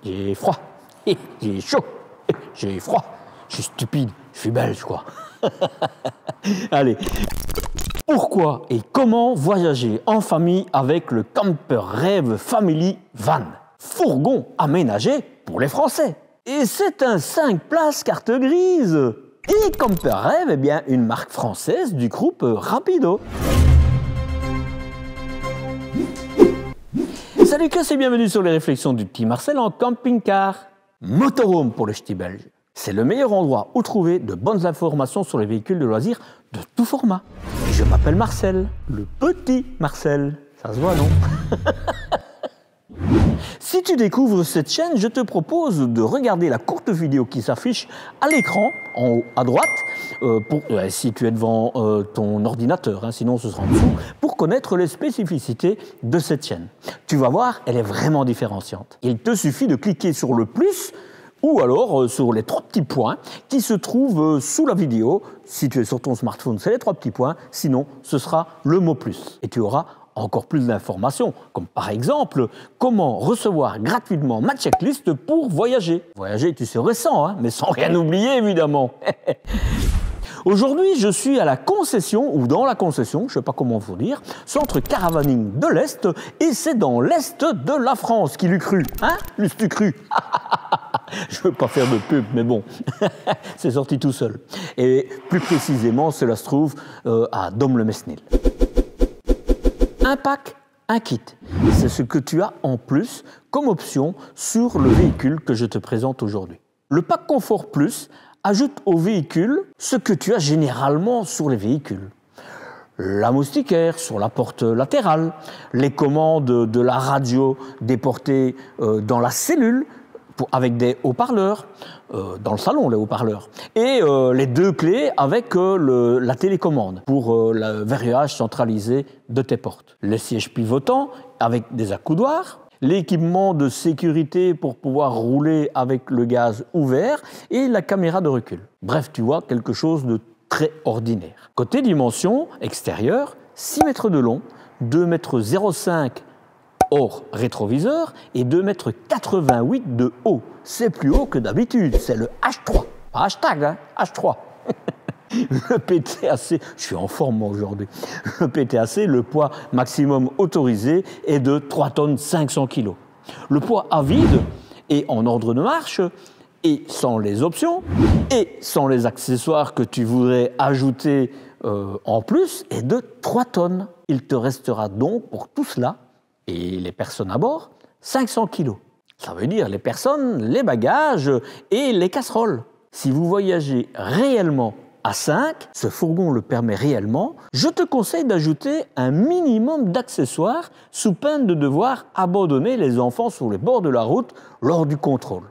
j'ai froid, j'ai chaud, j'ai froid, je suis stupide, je suis belge, quoi. Allez. Pourquoi et comment voyager en famille avec le Camper Rêve Family Van? Fourgon aménagé pour les Français. Et c'est un 5 places carte grise. Et Camper Rêve est bien une marque française du groupe Rapido. Salut Chris et bienvenue sur les réflexions du petit Marcel en camping-car. Motorhome pour les ch'tis belges. C'est le meilleur endroit où trouver de bonnes informations sur les véhicules de loisirs de tout format. Et je m'appelle Marcel, le petit Marcel. Ça se voit, non? Si tu découvres cette chaîne, je te propose de regarder la courte vidéo qui s'affiche à l'écran, en haut à droite, si tu es devant ton ordinateur, sinon ce sera en dessous, pour connaître les spécificités de cette chaîne. Tu vas voir, elle est vraiment différenciante. Il te suffit de cliquer sur le plus, ou alors sur les 3 petits points qui se trouvent sous la vidéo. Si tu es sur ton smartphone, c'est les 3 petits points, sinon ce sera le mot plus. Et tu auras encore plus d'informations, comme par exemple, comment recevoir gratuitement ma checklist pour voyager. Voyager, tu sais, récent, mais sans rien oublier, évidemment. Aujourd'hui, je suis à la concession, ou dans la concession, je ne sais pas comment vous dire, Centre Caravaning de l'Est, et c'est dans l'Est de la France. Qui l'eût cru, l'eût-tu cru? Je ne veux pas faire de pub, mais bon, c'est sorti tout seul. Et plus précisément, cela se trouve à Dom-le-Mesnil. Un pack, un kit. C'est ce que tu as en plus comme option sur le véhicule que je te présente aujourd'hui. Le pack Confort Plus ajoute au véhicule ce que tu as généralement sur les véhicules. La moustiquaire sur la porte latérale, les commandes de la radio déportées dans la cellule, avec des haut-parleurs, dans le salon, les haut-parleurs, et les 2 clés avec la télécommande pour le verrouillage centralisé de tes portes. Les sièges pivotants avec des accoudoirs, l'équipement de sécurité pour pouvoir rouler avec le gaz ouvert et la caméra de recul. Bref, tu vois, quelque chose de très ordinaire. Côté dimension extérieure, 6 mètres de long, 2,05 m hors rétroviseur et 2,88 m de haut. C'est plus haut que d'habitude, c'est le H3. Pas hashtag, H3. Le PTAC, je suis en forme aujourd'hui. Le PTAC, le poids maximum autorisé est de 3 tonnes 500 kg. Le poids à vide et en ordre de marche, et sans les options, et sans les accessoires que tu voudrais ajouter en plus, est de 3 tonnes. Il te restera donc pour tout cela, et les personnes à bord, 500 kilos. Ça veut dire les personnes, les bagages et les casseroles. Si vous voyagez réellement à 5, ce fourgon le permet réellement, je te conseille d'ajouter un minimum d'accessoires sous peine de devoir abandonner les enfants sur les bords de la route lors du contrôle.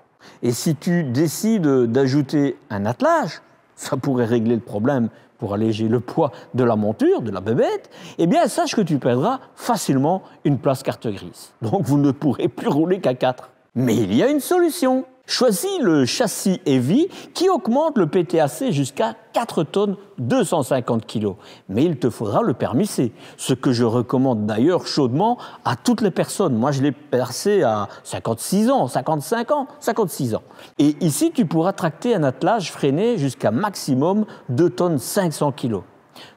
Et si tu décides d'ajouter un attelage, ça pourrait régler le problème pour alléger le poids de la monture, de la bébête, eh bien, sache que tu perdras facilement une place carte grise. Donc, vous ne pourrez plus rouler qu'à 4. Mais il y a une solution. Choisis le châssis Heavy qui augmente le PTAC jusqu'à 4 tonnes 250 kg. Mais il te faudra le permis C, ce que je recommande d'ailleurs chaudement à toutes les personnes. Moi, je l'ai passé à 56 ans, 55 ans, 56 ans. Et ici, tu pourras tracter un attelage freiné jusqu'à maximum 2 tonnes 500 kg.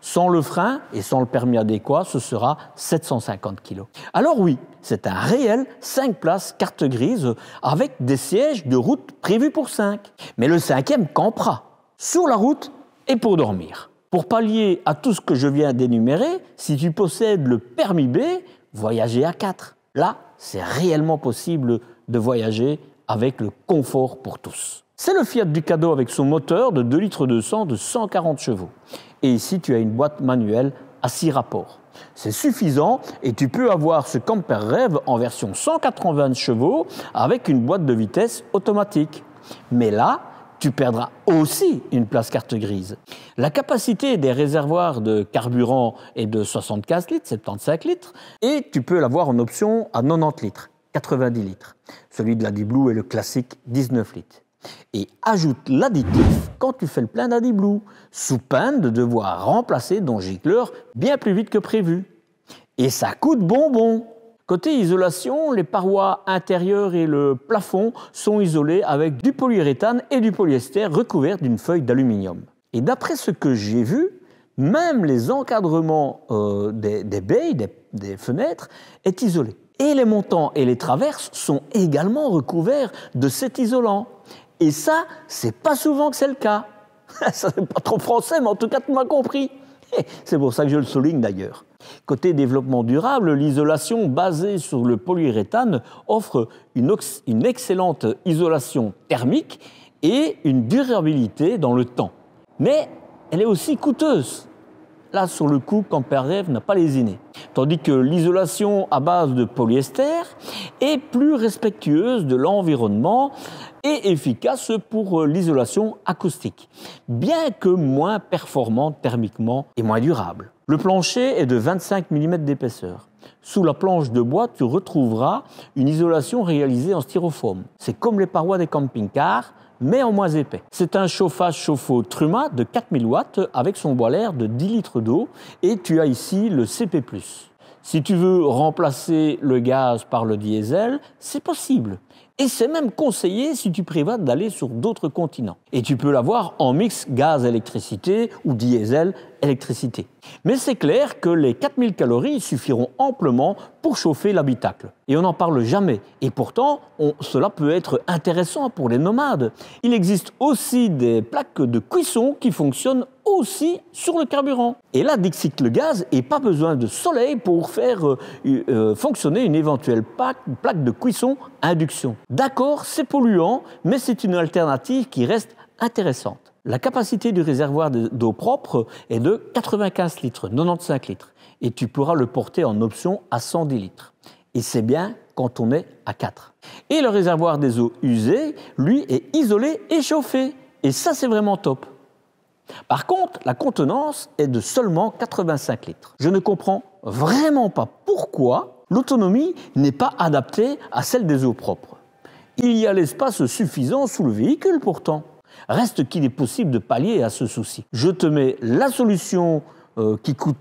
Sans le frein et sans le permis adéquat, ce sera 750 kg. Alors oui, c'est un réel 5 places carte grise avec des sièges de route prévus pour 5. Mais le 5e campera sur la route et pour dormir. Pour pallier à tout ce que je viens d'énumérer, si tu possèdes le permis B, voyager à 4. Là, c'est réellement possible de voyager avec le confort pour tous. C'est le Fiat Ducato avec son moteur de 2,2 litres de 140 chevaux. Et ici, tu as une boîte manuelle à 6 rapports. C'est suffisant et tu peux avoir ce Camper Rêve en version 180 chevaux avec une boîte de vitesse automatique. Mais là, tu perdras aussi une place carte grise. La capacité des réservoirs de carburant est de 75 litres, 75 litres, et tu peux l'avoir en option à 90 litres, 90 litres. Celui de la D-Blue est le classique 19 litres. Et ajoute l'additif quand tu fais le plein d'AdiBlue, sous peine de devoir remplacer ton gicleur bien plus vite que prévu. Et ça coûte bonbon. Côté isolation, les parois intérieures et le plafond sont isolés avec du polyuréthane et du polyester recouverts d'une feuille d'aluminium. Et d'après ce que j'ai vu, même les encadrements des baies, des fenêtres, est isolé. Et les montants et les traverses sont également recouverts de cet isolant. Et ça, c'est pas souvent que c'est le cas. Ça n'est pas trop français, mais en tout cas, tu m'as compris. C'est pour ça que je le souligne d'ailleurs. Côté développement durable, l'isolation basée sur le polyuréthane offre une excellente isolation thermique et une durabilité dans le temps. Mais elle est aussi coûteuse. Là, sur le coup, Camperdev n'a pas lésiné. Tandis que l'isolation à base de polyester est plus respectueuse de l'environnement et efficace pour l'isolation acoustique, bien que moins performante thermiquement et moins durable. Le plancher est de 25 mm d'épaisseur. Sous la planche de bois, tu retrouveras une isolation réalisée en styrofoam. C'est comme les parois des camping-cars, mais en moins épais. C'est un chauffage chauffe-eau Truma de 4000 watts avec son boiler de 10 litres d'eau et tu as ici le CP+. Si tu veux remplacer le gaz par le diesel, c'est possible. Et c'est même conseillé si tu prévois d'aller sur d'autres continents. Et tu peux l'avoir en mix gaz-électricité ou diesel-électricité. Mais c'est clair que les 4000 calories suffiront amplement pour chauffer l'habitacle. Et on n'en parle jamais. Et pourtant, cela peut être intéressant pour les nomades. Il existe aussi des plaques de cuisson qui fonctionnent aussi sur le carburant. Et là, Dixit le gaz, et pas besoin de soleil pour faire fonctionner une éventuelle plaque de cuisson induction. D'accord, c'est polluant, mais c'est une alternative qui reste intéressante. La capacité du réservoir d'eau propre est de 95 litres, 95 litres. Et tu pourras le porter en option à 110 litres. Et c'est bien quand on est à 4. Et le réservoir des eaux usées, lui, est isolé et chauffé. Et ça, c'est vraiment top. Par contre, la contenance est de seulement 85 litres. Je ne comprends vraiment pas pourquoi l'autonomie n'est pas adaptée à celle des eaux propres. Il y a l'espace suffisant sous le véhicule pourtant. Reste qu'il est possible de pallier à ce souci. Je te mets la solution qui coûte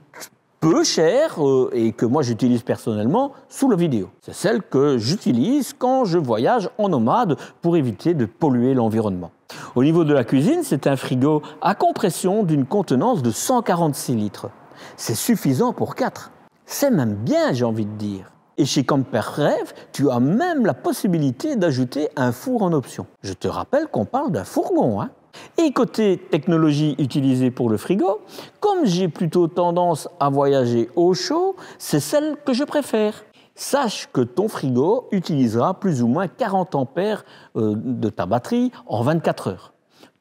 peu cher et que moi j'utilise personnellement sous la vidéo. C'est celle que j'utilise quand je voyage en nomade pour éviter de polluer l'environnement. Au niveau de la cuisine, c'est un frigo à compression d'une contenance de 146 litres. C'est suffisant pour 4. C'est même bien, j'ai envie de dire. Et chez Camperdev, tu as même la possibilité d'ajouter un four en option. Je te rappelle qu'on parle d'un fourgon, hein. Et côté technologie utilisée pour le frigo, comme j'ai plutôt tendance à voyager au chaud, c'est celle que je préfère. Sache que ton frigo utilisera plus ou moins 40 ampères de ta batterie en 24 heures.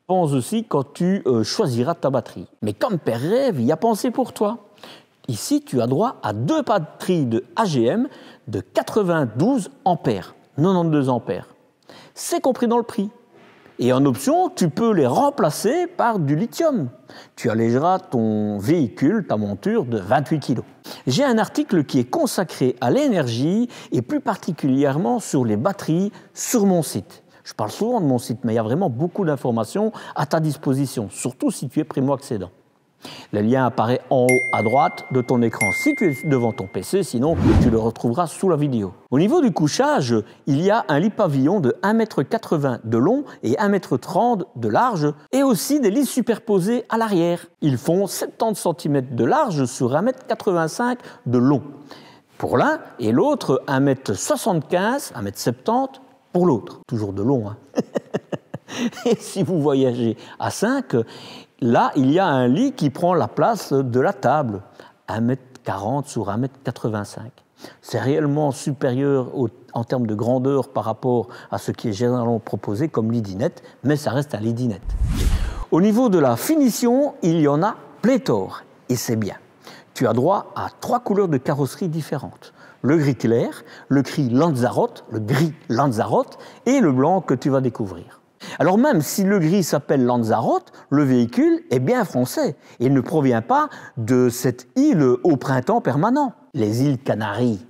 Pense aussi quand tu choisiras ta batterie. Mais Camperdev y a pensé pour toi. Ici, tu as droit à 2 batteries de AGM de 92 ampères, 92 ampères. C'est compris dans le prix. Et en option, tu peux les remplacer par du lithium. Tu allégeras ton véhicule, ta monture, de 28 kg. J'ai un article qui est consacré à l'énergie et plus particulièrement sur les batteries sur mon site. Je parle souvent de mon site, mais il y a vraiment beaucoup d'informations à ta disposition, surtout si tu es primo-accédant. Le lien apparaît en haut à droite de ton écran si tu es devant ton PC, sinon tu le retrouveras sous la vidéo. Au niveau du couchage, il y a un lit pavillon de 1,80 m de long et 1,30 m de large et aussi des lits superposés à l'arrière. Ils font 70 cm de large sur 1,85 m de long pour l'un et l'autre 1,75 m, 1,70 m pour l'autre. Toujours de long, hein. Et si vous voyagez à 5, là, il y a un lit qui prend la place de la table, 1,40 m sur 1,85 m. C'est réellement supérieur en termes de grandeur par rapport à ce qui est généralement proposé comme lit dinette, mais ça reste un lit dinette. Au niveau de la finition, il y en a pléthore, et c'est bien. Tu as droit à 3 couleurs de carrosserie différentes. Le gris clair, le gris Lanzarote et le blanc que tu vas découvrir. Alors même si le gris s'appelle Lanzarote, le véhicule est bien français. Il ne provient pas de cette île au printemps permanent, les îles Canaries.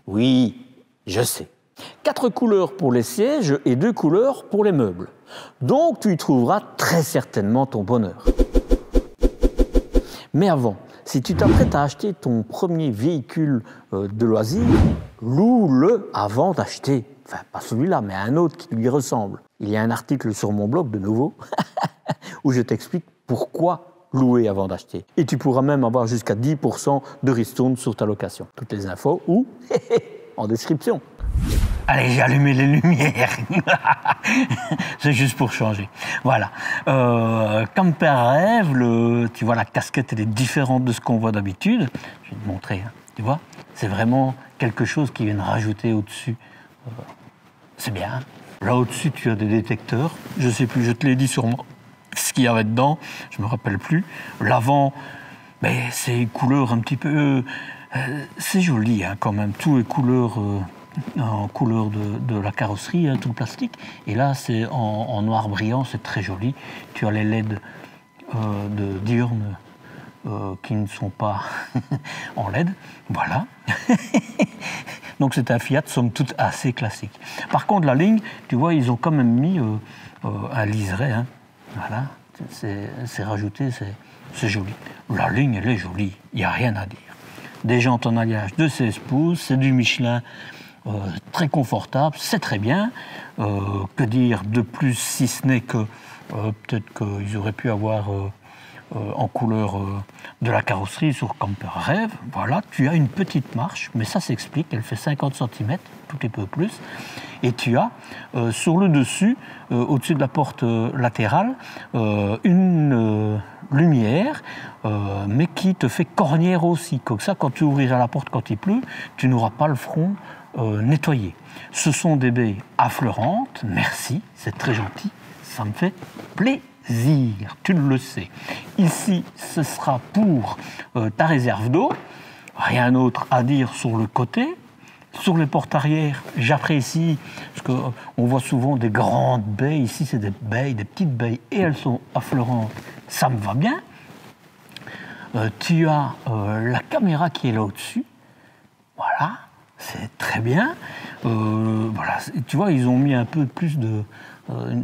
Oui, je sais. 4 couleurs pour les sièges et 2 couleurs pour les meubles. Donc tu y trouveras très certainement ton bonheur. Mais avant, si tu t'apprêtes à acheter ton premier véhicule de loisir, loue-le avant d'acheter. Enfin, pas celui-là, mais un autre qui lui ressemble. Il y a un article sur mon blog, de nouveau, où je t'explique pourquoi louer avant d'acheter. Et tu pourras même avoir jusqu'à 10% de ristourne sur ta location. Toutes les infos, où en description. Allez, j'ai allumé les lumières. C'est juste pour changer. Voilà. Camper Rêve, tu vois, la casquette, elle est différente de ce qu'on voit d'habitude. Je vais te montrer, hein. Tu vois, c'est vraiment quelque chose qui vient rajouter au-dessus. C'est bien. Là au-dessus, tu as des détecteurs. Je sais plus, je te l'ai dit sûrement. Ce qu'il y avait dedans, je me rappelle plus. L'avant, ben, c'est couleur un petit peu... c'est joli, hein, quand même. Tout est couleur... en couleur de la carrosserie, hein, tout le plastique. Et là, c'est en noir brillant, c'est très joli. Tu as les LED de diurne qui ne sont pas en LED. Voilà. Donc c'est un Fiat, somme toute, assez classique. Par contre, la ligne, tu vois, ils ont quand même mis un liseré. Hein. Voilà, c'est rajouté, c'est joli. La ligne, elle est jolie, il n'y a rien à dire. Des jantes en alliage de 16 pouces, c'est du Michelin. Très confortable, c'est très bien. Que dire de plus, si ce n'est que peut-être qu'ils auraient pu avoir en couleur de la carrosserie sur Camper Rêve. Voilà, tu as une petite marche, mais ça s'explique, elle fait 50 cm, tout est peu plus. Et tu as sur le dessus, au-dessus de la porte latérale, une lumière, mais qui te fait cornière aussi. Comme ça, quand tu ouvriras la porte quand il pleut, tu n'auras pas le front nettoyé. Ce sont des baies affleurantes, merci, c'est très gentil, ça me fait plaisir, tu le sais. Ici, ce sera pour ta réserve d'eau, rien d'autre à dire sur le côté. Sur les portes arrière, j'apprécie, parce qu'on voit souvent des grandes baies, ici c'est des baies, des petites baies, et elles sont affleurantes, ça me va bien. Tu as la caméra qui est là au-dessus, voilà. C'est très bien. Voilà, tu vois, ils ont mis un peu plus de...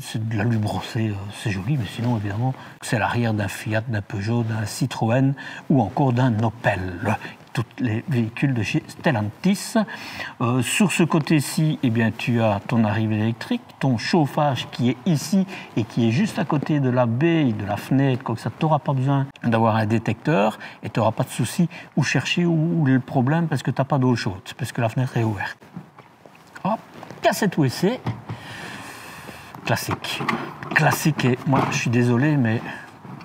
c'est de l'alu brossé, c'est joli, mais sinon, évidemment, c'est l'arrière d'un Fiat, d'un Peugeot, d'un Citroën ou encore d'un Opel. Tous les véhicules de chez Stellantis. Sur ce côté-ci, eh bien, tu as ton arrivée électrique, ton chauffage qui est ici et qui est juste à côté de la baie, de la fenêtre, comme ça, tu n'auras pas besoin d'avoir un détecteur et tu n'auras pas de souci où chercher où est le problème parce que tu n'as pas d'eau chaude, parce que la fenêtre est ouverte. Hop, cassette USB. Classique. Classique, et moi, je suis désolé, mais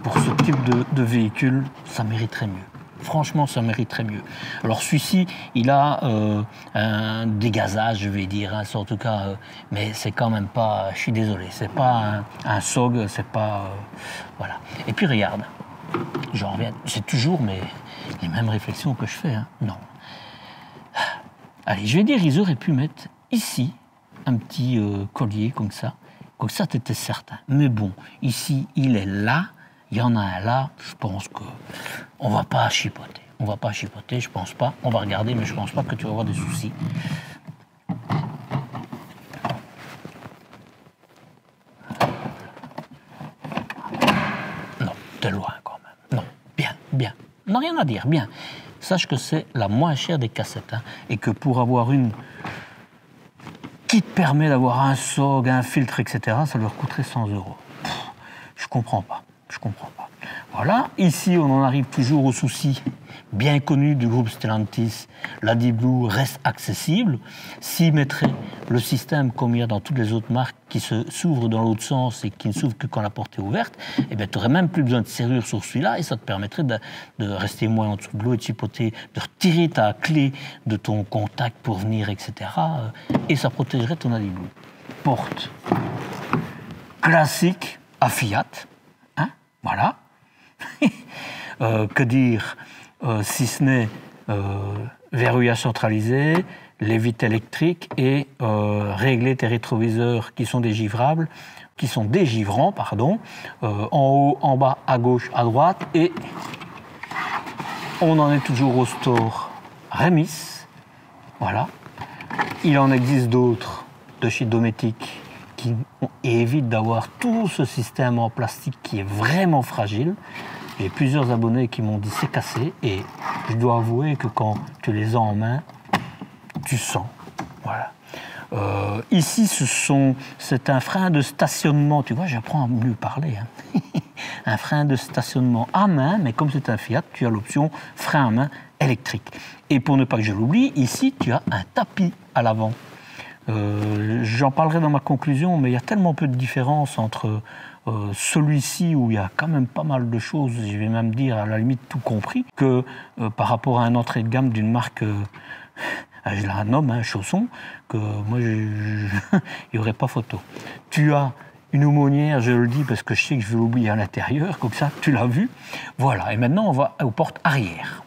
pour ce type de véhicule, ça mériterait mieux. Franchement, ça mériterait mieux. Alors celui-ci, il a un dégazage, je vais dire, hein, en tout cas, mais c'est quand même pas, je suis désolé, c'est pas un SOG, c'est pas... voilà. Et puis regarde, j'en reviens, c'est toujours les mêmes réflexions que je fais, hein. Non. Allez, je vais dire, ils auraient pu mettre ici un petit collier comme ça tu étais certain. Mais bon, ici, il est là. Il y en a un là, je pense qu'on ne va pas chipoter. On ne va pas chipoter, je ne pense pas. On va regarder, mais je ne pense pas que tu vas avoir des soucis. Non, t'es loin quand même. Non, bien, bien. On n'a rien à dire, bien. Sache que c'est la moins chère des cassettes. Hein, et que pour avoir une qui te permet d'avoir un SOG, un filtre, etc., ça leur coûterait 100 €. Je comprends pas. Je comprends pas. Voilà, ici on en arrive toujours au souci bien connu du groupe Stellantis. La D-Blue reste accessible. S'ils mettraient le système comme il y a dans toutes les autres marques qui s'ouvrent dans l'autre sens et qui ne s'ouvrent que quand la porte est ouverte, eh bien tu n'aurais même plus besoin de serrure sur celui-là et ça te permettrait de rester moins en dessous de l'eau et de chipoter, de retirer ta clé de ton contact pour venir, etc. Et ça protégerait ton D-Blue. Porte classique à Fiat. Voilà. Que dire si ce n'est verrouillage centralisé, les vitres électriques et régler tes rétroviseurs qui sont dégivrables, qui sont dégivrants, pardon, en haut, en bas, à gauche, à droite. Et on en est toujours au store Remis. Voilà. Il en existe d'autres de chez Dometic qui évitent d'avoir tout ce système en plastique qui est vraiment fragile. J'ai plusieurs abonnés qui m'ont dit c'est cassé et je dois avouer que quand tu les as en main, tu sens. Voilà. Ici, c'est un frein de stationnement. Tu vois, j'apprends à mieux parler. Hein. Un frein de stationnement à main, mais comme c'est un Fiat, tu as l'option frein à main électrique. Et pour ne pas que je l'oublie, ici, tu as un tapis à l'avant. J'en parlerai dans ma conclusion, mais il y a tellement peu de différence entre celui-ci, où il y a quand même pas mal de choses, je vais même dire à la limite tout compris, que par rapport à un entrée de gamme d'une marque... je la nomme, hein, Chausson, que moi, il n'y aurait pas photo. Tu as une aumônière, je le dis parce que je sais que je vais l'oublier à l'intérieur, comme ça, tu l'as vu. Voilà, et maintenant, on va aux portes arrière.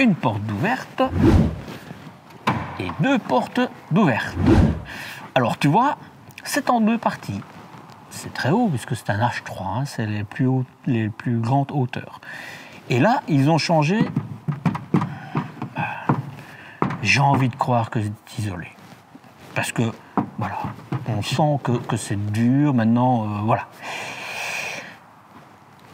Une porte d'ouverte et 2 portes d'ouvertes. Alors, tu vois, c'est en 2 parties. C'est très haut, puisque c'est un H3, hein, c'est les plus grandes hauteurs. Et là, ils ont changé... J'ai envie de croire que c'est isolé. Parce que, voilà, on sent que c'est dur, maintenant, voilà.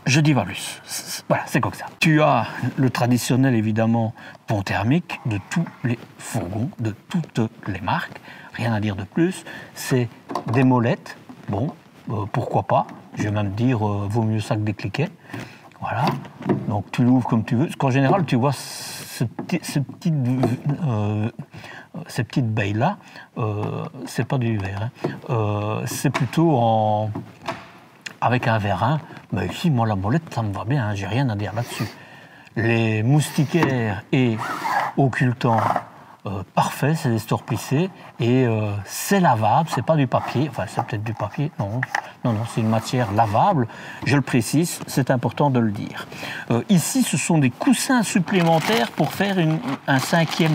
Je dis pas plus. Voilà, c'est comme ça. Tu as le traditionnel, évidemment, pont thermique de tous les fourgons, de toutes les marques. Rien à dire de plus. C'est des molettes. Bon, pourquoi pas. Je vais même dire, vaut mieux ça que des cliquets. Voilà. Donc, tu l'ouvres comme tu veux. Parce qu'en général, tu vois... Ces petites bailles-là, c'est pas du verre, hein. C'est plutôt avec un vérin. Mais ici, moi, la molette, ça me va bien, hein, j'ai rien à dire là-dessus. Les moustiquaires et occultants, parfait, c'est des stores plissés et c'est lavable, c'est pas du papier. Enfin, c'est peut-être du papier, non, c'est une matière lavable. Je le précise, c'est important de le dire. Ici, ce sont des coussins supplémentaires pour faire un 5e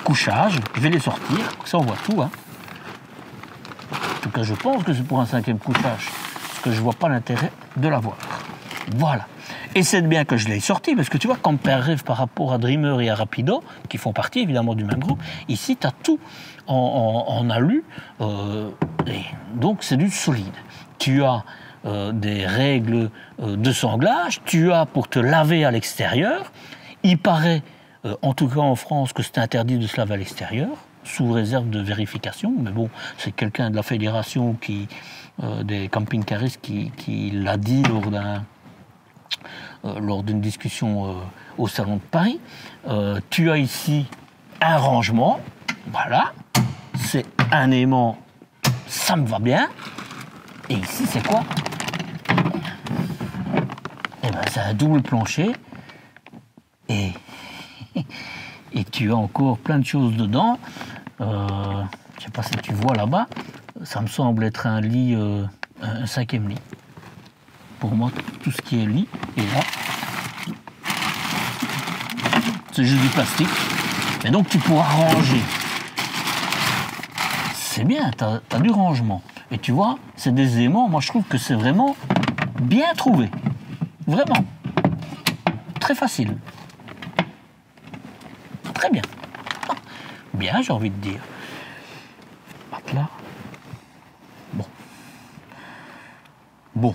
couchage. Je vais les sortir, ça on voit tout. Hein. En tout cas, je pense que c'est pour un 5e couchage, parce que je vois pas l'intérêt de l'avoir. Voilà. Et c'est bien que je l'ai sorti, parce que tu vois, comparé par rapport à Dreamer et à Rapido, qui font partie évidemment du même groupe, ici tu as tout en alu, et donc c'est du solide. Tu as des règles de sanglage, tu as pour te laver à l'extérieur. Il paraît, en tout cas en France, que c'est interdit de se laver à l'extérieur, sous réserve de vérification, mais bon, c'est quelqu'un de la fédération des camping-caristes qui l'a dit lors d'une discussion au Salon de Paris. Tu as ici un rangement, voilà, c'est un aimant, ça me va bien. Et ici, c'est quoi? Eh ben, c'est un double plancher. Et tu as encore plein de choses dedans. Je ne sais pas si tu vois là-bas, ça me semble être un lit, un 5e lit. Pour moi, tout ce qui est lit est là. C'est juste du plastique. Et donc, tu pourras ranger. C'est bien, tu as du rangement. Et tu vois, c'est des aimants. Moi, je trouve que c'est vraiment bien trouvé. Vraiment. Très facile. Très bien. Bien, j'ai envie de dire. Matelas. Bon.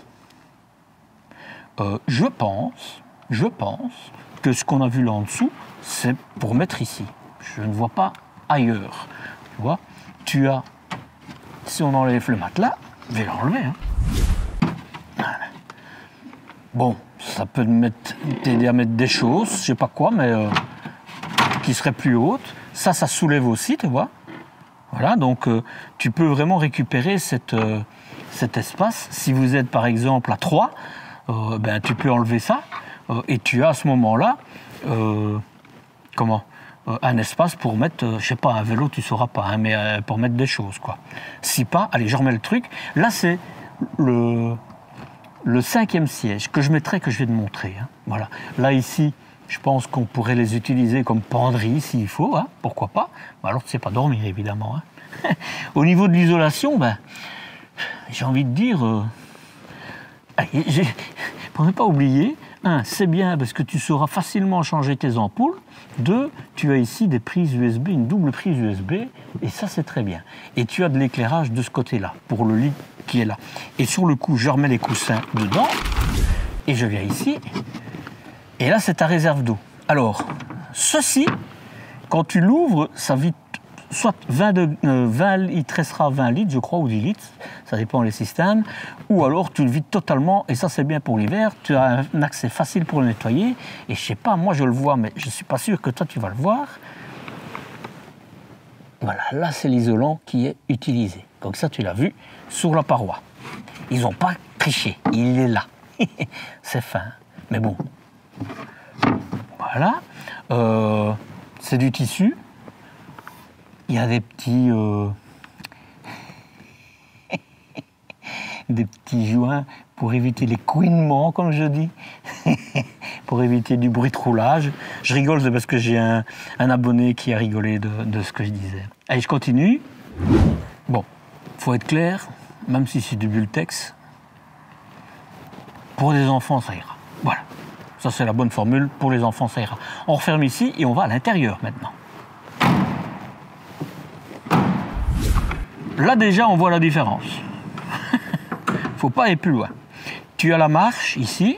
Je pense que ce qu'on a vu là en dessous, c'est pour mettre ici. Je ne vois pas ailleurs. Tu vois, tu as, si on enlève le matelas, je vais l'enlever. Hein. Voilà. Bon, ça peut t'aider à mettre des choses, je sais pas quoi, mais qui seraient plus hautes. Ça soulève aussi, tu vois. Voilà, donc tu peux vraiment récupérer cet espace. Si vous êtes par exemple à 3, ben, tu peux enlever ça et tu as à ce moment-là un espace pour mettre, je sais pas, un vélo, tu sauras pas, hein, mais pour mettre des choses, quoi. Si pas, allez, je remets le truc. Là, c'est le 5e siège que je mettrai, que je vais te montrer. Hein. Voilà. Là, ici, je pense qu'on pourrait les utiliser comme penderie s'il faut, hein, pourquoi pas. Ben, alors, tu sais pas dormir, évidemment. Hein. Au niveau de l'isolation, ben, j'ai envie de dire... pour ne pas oublier, 1, c'est bien parce que tu sauras facilement changer tes ampoules. 2, tu as ici des prises USB, une double prise USB, et ça c'est très bien. Et tu as de l'éclairage de ce côté-là, pour le lit qui est là. Et sur le coup, je remets les coussins dedans, et je viens ici, et là c'est ta réserve d'eau. Alors, Ceci, quand tu l'ouvres, ça vide soit 20 litres, restera 20 litres, je crois, ou 10 litres, ça dépend des systèmes, ou alors tu le vides totalement, et ça c'est bien pour l'hiver, tu as un accès facile pour le nettoyer, et je sais pas, moi je le vois, mais je suis pas sûr que toi tu vas le voir. Voilà, là c'est l'isolant qui est utilisé, donc ça tu l'as vu, sur la paroi. Ils n'ont pas triché, il est là, c'est fin, mais bon, voilà, c'est du tissu. Il y a des petits joints pour éviter les couinements, comme je dis, pour éviter du bruit de roulage. Je rigole, c'est parce que j'ai un abonné qui a rigolé de ce que je disais. Allez, je continue. Bon, faut être clair, même si c'est du Bultex, pour les enfants, ça ira. Voilà, ça c'est la bonne formule, pour les enfants, ça ira. On referme ici et on va à l'intérieur maintenant. Là déjà on voit la différence. Faut pas aller plus loin. Tu as la marche ici,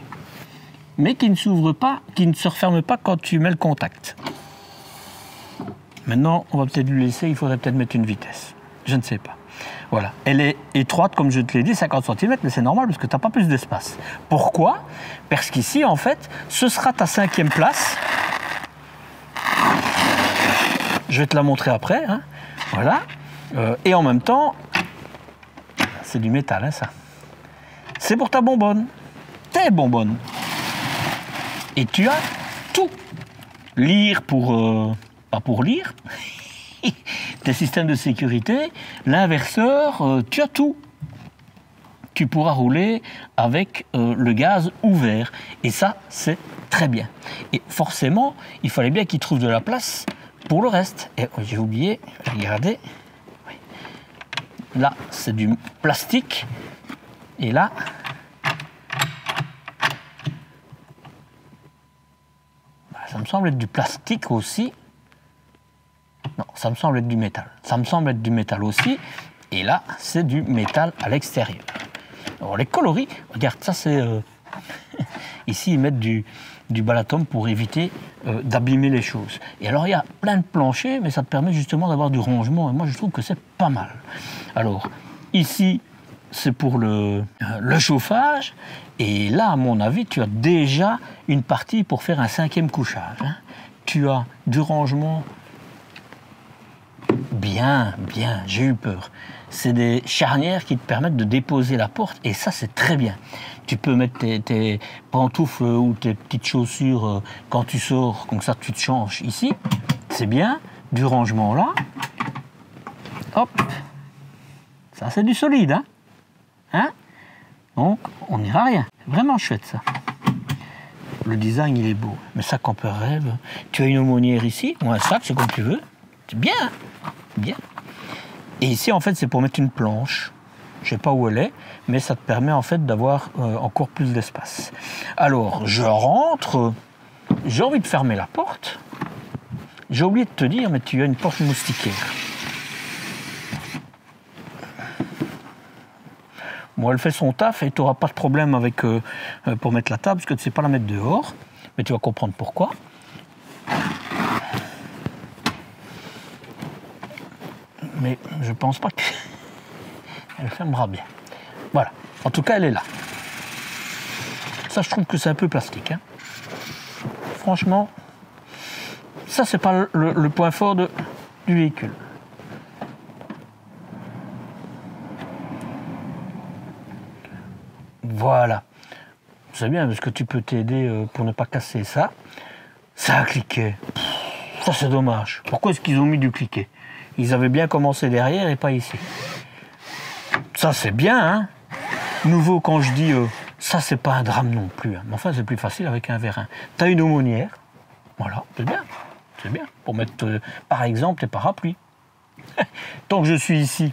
mais qui ne s'ouvre pas, qui ne se referme pas quand tu mets le contact. Maintenant, on va peut-être lui laisser, il faudrait peut-être mettre une vitesse. Je ne sais pas. Voilà, elle est étroite comme je te l'ai dit, 50 cm, mais c'est normal parce que tu n'as pas plus d'espace. Pourquoi? Parce qu'ici, en fait, ce sera ta 5e place. Je vais te la montrer après, hein. Voilà. Et en même temps, c'est du métal, hein, ça. C'est pour ta bonbonne, tes bonbonnes. Et tu as tout. Lire pour... pas pour lire. Tes systèmes de sécurité, l'inverseur, tu as tout. Tu pourras rouler avec le gaz ouvert. Et ça, c'est très bien. Et forcément, il fallait bien qu'il trouve de la place pour le reste. Et j'ai oublié, regardez. Là, c'est du plastique. Et là, ça me semble être du plastique aussi. Non, ça me semble être du métal. Ça me semble être du métal aussi. Et là, c'est du métal à l'extérieur. Alors, les coloris, regarde, ça c'est... Ici, ils mettent du Balaton pour éviter d'abîmer les choses. Et alors, il y a plein de planchers, mais ça te permet justement d'avoir du rangement. Et moi, je trouve que c'est pas mal. Alors, ici, c'est pour le chauffage. Et là, à mon avis, tu as déjà une partie pour faire un 5e couchage. Hein. Tu as du rangement... Bien, j'ai eu peur. C'est des charnières qui te permettent de déposer la porte et ça, c'est très bien. Tu peux mettre tes pantoufles ou tes petites chaussures quand tu sors, comme ça tu te changes ici. C'est bien, du rangement là. Hop, ça c'est du solide, hein, hein. Donc, on n'ira rien. Vraiment chouette ça. Le design, il est beau. Mais ça, quand on rêve, tu as une aumônière ici, ou un sac, c'est comme tu veux. C'est bien, bien. Et ici, en fait, c'est pour mettre une planche. Je ne sais pas où elle est, mais ça te permet en fait d'avoir encore plus d'espace. Alors, je rentre. J'ai envie de fermer la porte. J'ai oublié de te dire, mais tu as une porte moustiquaire. Bon, elle fait son taf et tu n'auras pas de problème avec, pour mettre la table, parce que tu ne sais pas la mettre dehors. Mais tu vas comprendre pourquoi. Mais je pense pas qu'elle fermera bien. Voilà. En tout cas, elle est là. Ça, je trouve que c'est un peu plastique. Hein. Franchement, ça, c'est pas le point fort du véhicule. Voilà. C'est bien parce que tu peux t'aider pour ne pas casser ça. Ça a cliqué. Ça, c'est dommage. Pourquoi est-ce qu'ils ont mis du cliquet? Ils avaient bien commencé derrière et pas ici. Ça, c'est bien, hein. Nouveau, quand je dis ça, c'est pas un drame non plus. Hein. Mais enfin, c'est plus facile avec un vérin. Tu as une aumônière. Voilà, c'est bien. C'est bien. Pour mettre, par exemple, tes parapluies. Tant que je suis ici.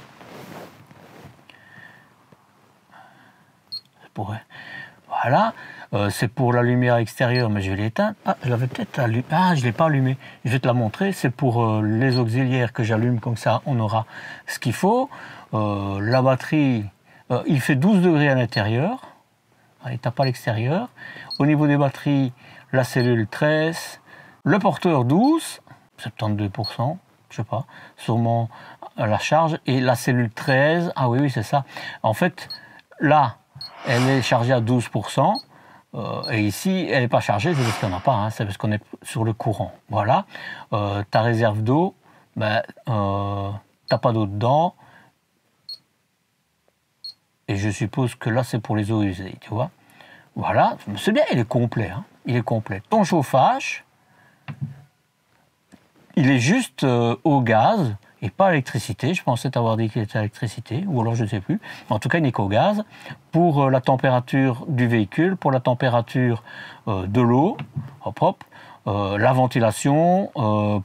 Voilà. C'est pour la lumière extérieure, mais je vais l'éteindre. Ah, je l'avais peut-être allumé. Ah, je ne l'ai pas allumé. Je vais te la montrer. C'est pour les auxiliaires que j'allume, comme ça on aura ce qu'il faut. La batterie, il fait 12 degrés à l'intérieur. Il ne tape pas à l'extérieur. Au niveau des batteries, la cellule 13, Le porteur 12, 72%, je sais pas, sûrement la charge. Et la cellule 13, ah oui, c'est ça. En fait, là, elle est chargée à 12%. Et ici, elle n'est pas chargée, c'est parce qu'il n'y en a pas, hein, c'est parce qu'on est sur le courant. Voilà. Ta réserve d'eau, ben, t'as pas d'eau dedans. Et je suppose que là, c'est pour les eaux usées, tu vois. Voilà, c'est bien, il est complet. Hein, il est complet. Ton chauffage, il est juste au gaz et pas à l'électricité. Je pensais t'avoir dit qu'il était à l'électricité, ou alors je ne sais plus. En tout cas, il n'est qu'au gaz. Pour la température du véhicule, pour la température de l'eau, hop hop, la ventilation,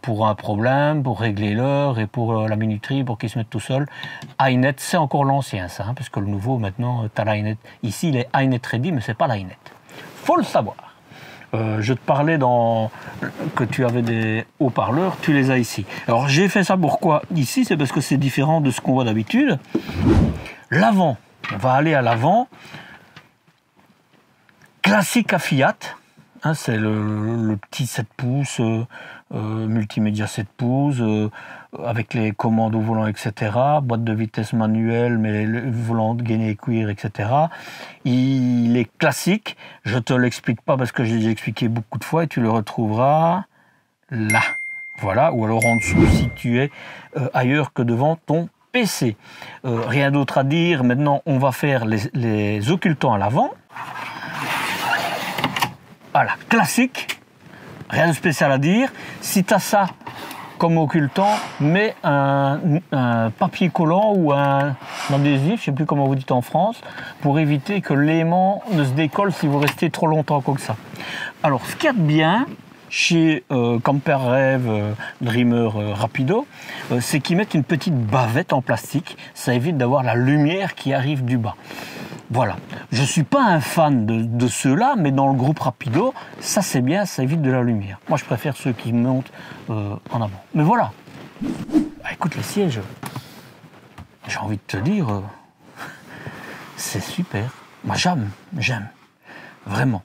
pour un problème, pour régler l'heure et pour la minuterie, pour qu'il se mette tout seul. iNet, c'est encore l'ancien ça, hein, parce que le nouveau maintenant, tu as l'iNet. Ici, il est iNet Ready, mais c'est pas l'iNet. Faut le savoir. Je te parlais que tu avais des haut-parleurs, tu les as ici. Alors j'ai fait ça pourquoi ici, c'est parce que c'est différent de ce qu'on voit d'habitude. L'avant, on va aller à l'avant. Classique à Fiat, hein, c'est le petit 7 pouces, multimédia 7 pouces, avec les commandes au volant, etc. Boîte de vitesse manuelle, mais le volant gainé cuir, etc. Il est classique. Je ne te l'explique pas parce que je l'ai expliqué beaucoup de fois et tu le retrouveras là. Voilà, ou alors en dessous si tu es ailleurs que devant ton PC. Rien d'autre à dire. Maintenant, on va faire les occultants à l'avant. Voilà, classique. Rien de spécial à dire. Si tu as ça comme occultant, mets un papier collant ou un adhésif, je ne sais plus comment vous dites en France, pour éviter que l'aimant ne se décolle si vous restez trop longtemps comme ça. Alors, ce qu'il y a de bien chez Camper Rêve, Dreamer Rapido, c'est qu'ils mettent une petite bavette en plastique. Ça évite d'avoir la lumière qui arrive du bas. Voilà. Je ne suis pas un fan de ceux-là, mais dans le groupe Rapido, ça c'est bien, ça évite de la lumière. Moi, je préfère ceux qui montent en avant. Mais voilà. Bah, écoute, les sièges, j'ai envie de te dire, c'est super. Moi, j'aime. Vraiment.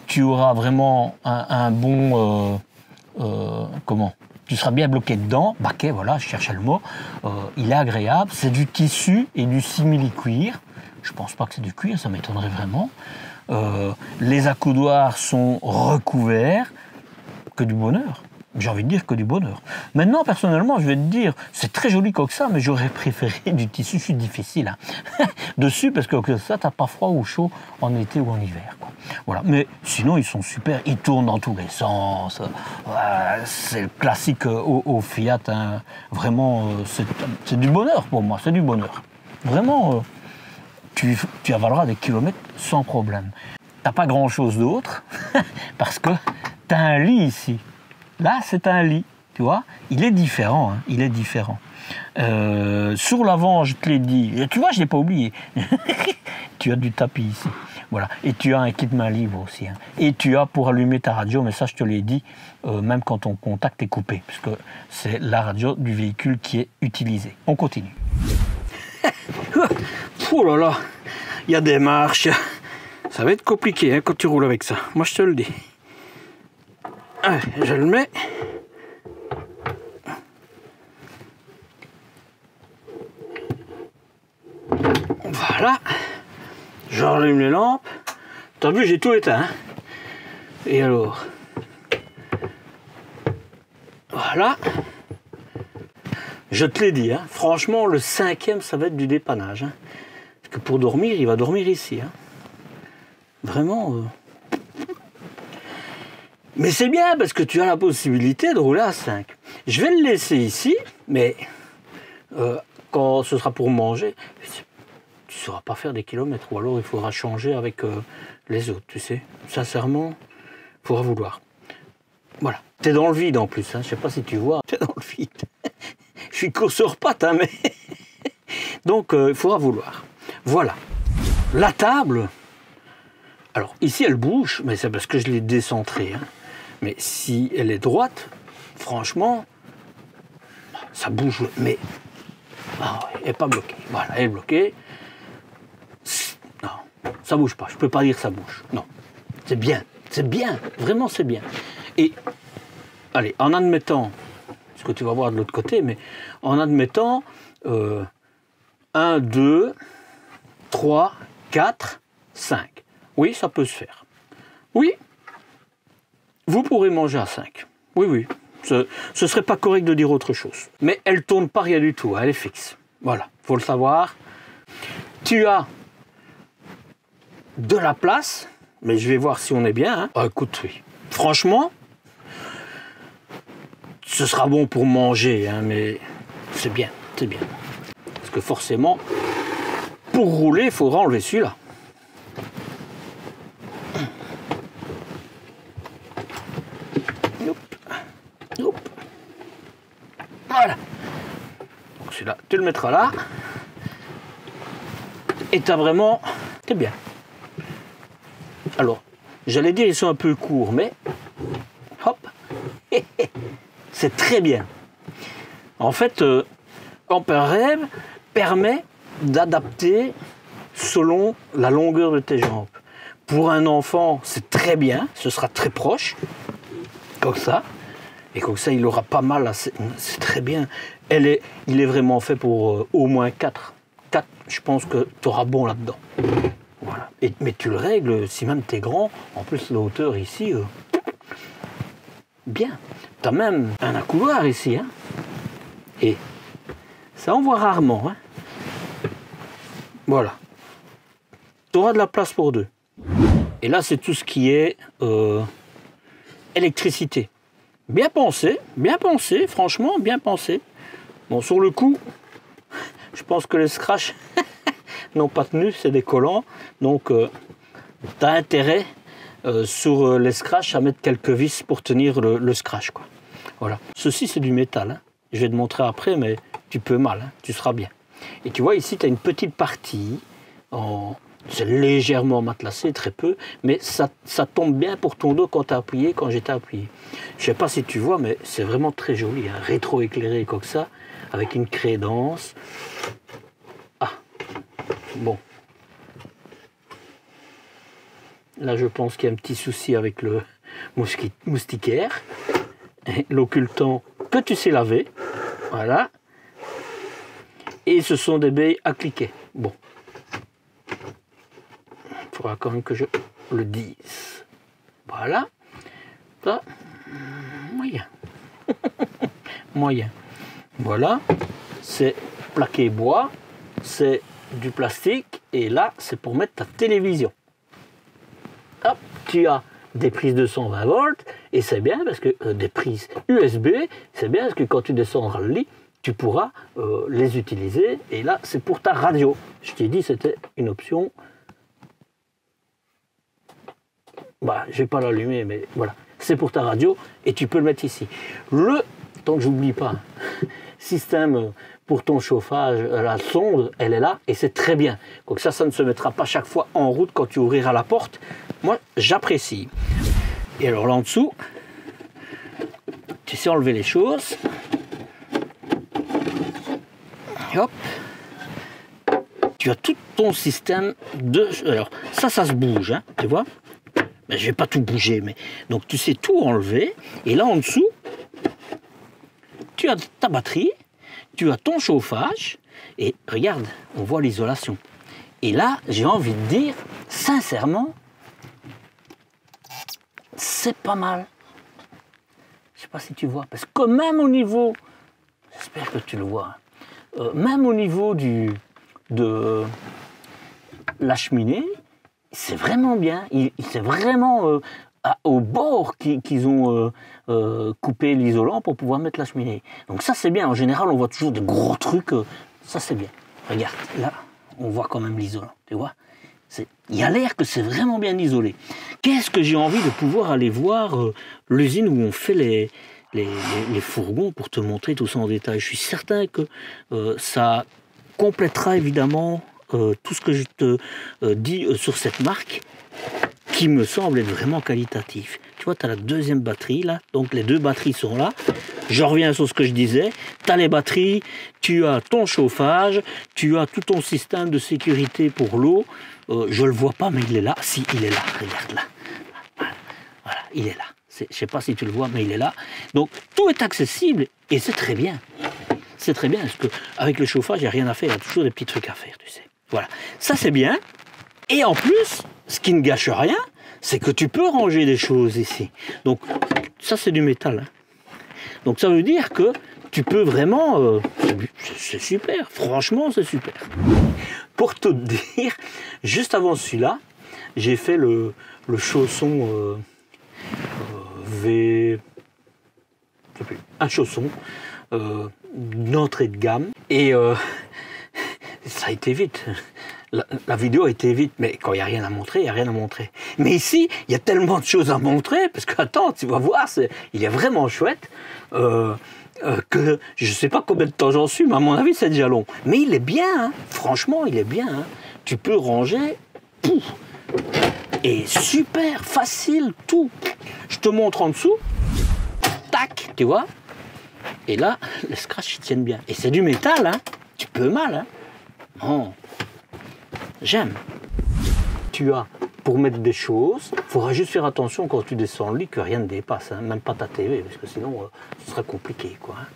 Tu auras vraiment un bon... comment ? Tu seras bien bloqué dedans, baquet, voilà, je cherchais le mot. Il est agréable, c'est du tissu et du simili-cuir. Je pense pas que c'est du cuir, ça m'étonnerait vraiment. Les accoudoirs sont recouverts, que du bonheur. J'ai envie de dire que du bonheur. Maintenant, personnellement, je vais te dire, c'est très joli comme ça, mais j'aurais préféré du tissu, je suis difficile. Hein. Dessus, parce que ça, t'as pas froid ou chaud en été ou en hiver. Quoi. Voilà. Mais sinon, ils sont super, ils tournent dans tous les sens. C'est le classique au Fiat. Hein. Vraiment, c'est du bonheur pour moi, c'est du bonheur. Vraiment, tu avaleras des kilomètres sans problème. T'as pas grand-chose d'autre, parce que t'as un lit ici. Là, c'est un lit, tu vois. Il est différent, hein, il est différent. Sur l'avant, je te l'ai dit. Tu vois, je ne l'ai pas oublié. Tu as du tapis ici. Voilà. Et tu as un kit main libre aussi. Hein. Et tu as pour allumer ta radio, mais ça, je te l'ai dit, même quand ton contact est coupé, puisque c'est la radio du véhicule qui est utilisée. On continue. Oh là là, il y a des marches. Ça va être compliqué hein, quand tu roules avec ça. Moi, je te le dis. Allez, je le mets. Voilà. J'allume les lampes. T'as vu, j'ai tout éteint. Hein. Et alors? Voilà. Je te l'ai dit, hein. Franchement, le 5e, ça va être du dépannage. Hein. Parce que pour dormir, il va dormir ici. Hein. Vraiment... Mais c'est bien parce que tu as la possibilité de rouler à 5. Je vais le laisser ici, mais quand ce sera pour manger, tu ne sauras pas faire des kilomètres. Ou alors il faudra changer avec les autres, tu sais. Sincèrement, il faudra vouloir. Voilà. Tu es dans le vide en plus, hein. Je ne sais pas si tu vois. Tu es dans le vide. Je suis courseur patte, hein, mais... Donc il faudra vouloir. Voilà. La table... Alors ici elle bouge, mais c'est parce que je l'ai décentrée. Hein. Mais si elle est droite, franchement, ça bouge. Mais elle n'est pas bloquée. Voilà, elle est bloquée. Non, ça bouge pas. Je peux pas dire que ça bouge. Non, c'est bien, vraiment c'est bien. Et, allez, en admettant, ce que tu vas voir de l'autre côté, mais en admettant 1, 2, 3, 4, 5. Oui, ça peut se faire. Oui, vous pourrez manger à 5. Oui, oui. Ce ne serait pas correct de dire autre chose. Mais elle ne tourne pas rien du tout, elle est fixe. Voilà, il faut le savoir. Tu as de la place, mais je vais voir si on est bien. Hein. Ah, écoute, oui. Franchement, ce sera bon pour manger, hein, mais c'est bien, c'est bien. Parce que forcément, pour rouler, il faudra enlever celui-là. Voilà. Donc celui-là, tu le mettras là. Et t'as vraiment... C'est bien. Alors, j'allais dire ils sont un peu courts, mais... Hop. C'est très bien. En fait, AmperRev permet d'adapter selon la longueur de tes jambes. Pour un enfant, c'est très bien. Ce sera très proche. Comme ça. Et comme ça, il aura pas mal. C'est très bien. Il est vraiment fait pour au moins 4. 4, je pense que tu auras bon là-dedans. Voilà. Mais tu le règles, si même tu es grand. En plus, la hauteur ici, bien. Tu as même un accoudoir ici. Hein. Et ça, on voit rarement. Hein. Voilà. Tu auras de la place pour 2. Et là, c'est tout ce qui est électricité. Bien pensé, franchement, bien pensé. Bon, sur le coup, je pense que les scratchs n'ont pas tenu, c'est des collants. Donc, tu as intérêt sur les scratchs à mettre quelques vis pour tenir le scratch. Quoi. Voilà. Ceci, c'est du métal. Hein. Je vais te montrer après, mais tu peux mal, hein, tu seras bien. Et tu vois, ici, tu as une petite partie c'est légèrement matelassé, très peu, mais ça tombe bien pour ton dos quand tu as appuyé, quand j'étais appuyé. Je ne sais pas si tu vois, mais c'est vraiment très joli, hein, rétro-éclairé comme ça, avec une crédence. Ah, bon. Là, je pense qu'il y a un petit souci avec le moustiquaire. L'occultant que tu sais laver. Voilà. Et ce sont des baies à cliquer. Bon. Il faudra quand même que je le dise. Voilà. Ça, moyen. Moyen. Voilà. C'est plaqué bois. C'est du plastique. Et là, c'est pour mettre ta télévision. Hop, tu as des prises de 120 volts. Et c'est bien parce que des prises USB, c'est bien parce que quand tu descendras le lit, tu pourras les utiliser. Et là, c'est pour ta radio. Je t'ai dit, c'était une option. Bah, je ne vais pas l'allumer, mais voilà. C'est pour ta radio et tu peux le mettre ici. Tant que j'oublie pas, système pour ton chauffage, la sonde, elle est là et c'est très bien. Donc ça ne se mettra pas chaque fois en route quand tu ouvriras la porte. Moi, j'apprécie. Et alors là en dessous, tu sais enlever les choses. Et hop. Tu as tout ton système de... Alors, ça se bouge, hein, tu vois. Ben, je ne vais pas tout bouger, mais... Donc, tu sais tout enlever. Et là, en dessous, tu as ta batterie, tu as ton chauffage. Et regarde, on voit l'isolation. Et là, j'ai envie de dire, sincèrement, c'est pas mal. Je ne sais pas si tu vois. Parce que même au niveau... J'espère que tu le vois. Même au niveau de la cheminée, c'est vraiment bien. C'est vraiment au bord qu'ils ont coupé l'isolant pour pouvoir mettre la cheminée. Donc ça, c'est bien. En général, on voit toujours des gros trucs. Ça, c'est bien. Regarde, là, on voit quand même l'isolant. Tu vois ? Il y a l'air que c'est vraiment bien isolé. Qu'est-ce que j'ai envie de pouvoir aller voir l'usine où on fait les fourgons pour te montrer tout ça en détail. Je suis certain que ça complétera évidemment tout ce que je te dis sur cette marque qui me semble être vraiment qualitatif. Tu vois, tu as la deuxième batterie là, donc les deux batteries sont là. Je reviens sur ce que je disais. Tu as les batteries, tu as ton chauffage, tu as tout ton système de sécurité pour l'eau. Je ne le vois pas, mais il est là. Si, il est là, regarde là. Voilà, il est là. Je ne sais pas si tu le vois, mais il est là. Donc, tout est accessible et c'est très bien. C'est très bien, parce qu'avec le chauffage, il n'y a rien à faire. Il y a toujours des petits trucs à faire, tu sais. Voilà. Ça, c'est bien. Et en plus, ce qui ne gâche rien, c'est que tu peux ranger des choses ici. Donc, ça, c'est du métal. Hein. Donc, ça veut dire que tu peux vraiment... c'est super. Franchement, c'est super. Pour te dire, juste avant celui-là, j'ai fait le chausson un chausson d'entrée de gamme. Et ça a été vite. La vidéo a été vite, mais quand il n'y a rien à montrer, il n'y a rien à montrer. Mais ici, il y a tellement de choses à montrer, parce que, attends, tu vas voir, il est vraiment chouette, que je ne sais pas combien de temps j'en suis, mais à mon avis, c'est déjà long. Mais il est bien, hein. Franchement, il est bien. Hein. Tu peux ranger, pouf, et super, facile, tout. Je te montre en dessous, tac, tu vois. Et là, les scratchs, ils tiennent bien. Et c'est du métal, hein. Tu peux mal, hein. Oh. J'aime. Tu as, pour mettre des choses, il faudra juste faire attention quand tu descends le lit que rien ne dépasse, hein, même pas ta TV, parce que sinon, ce serait compliqué, quoi. Hein.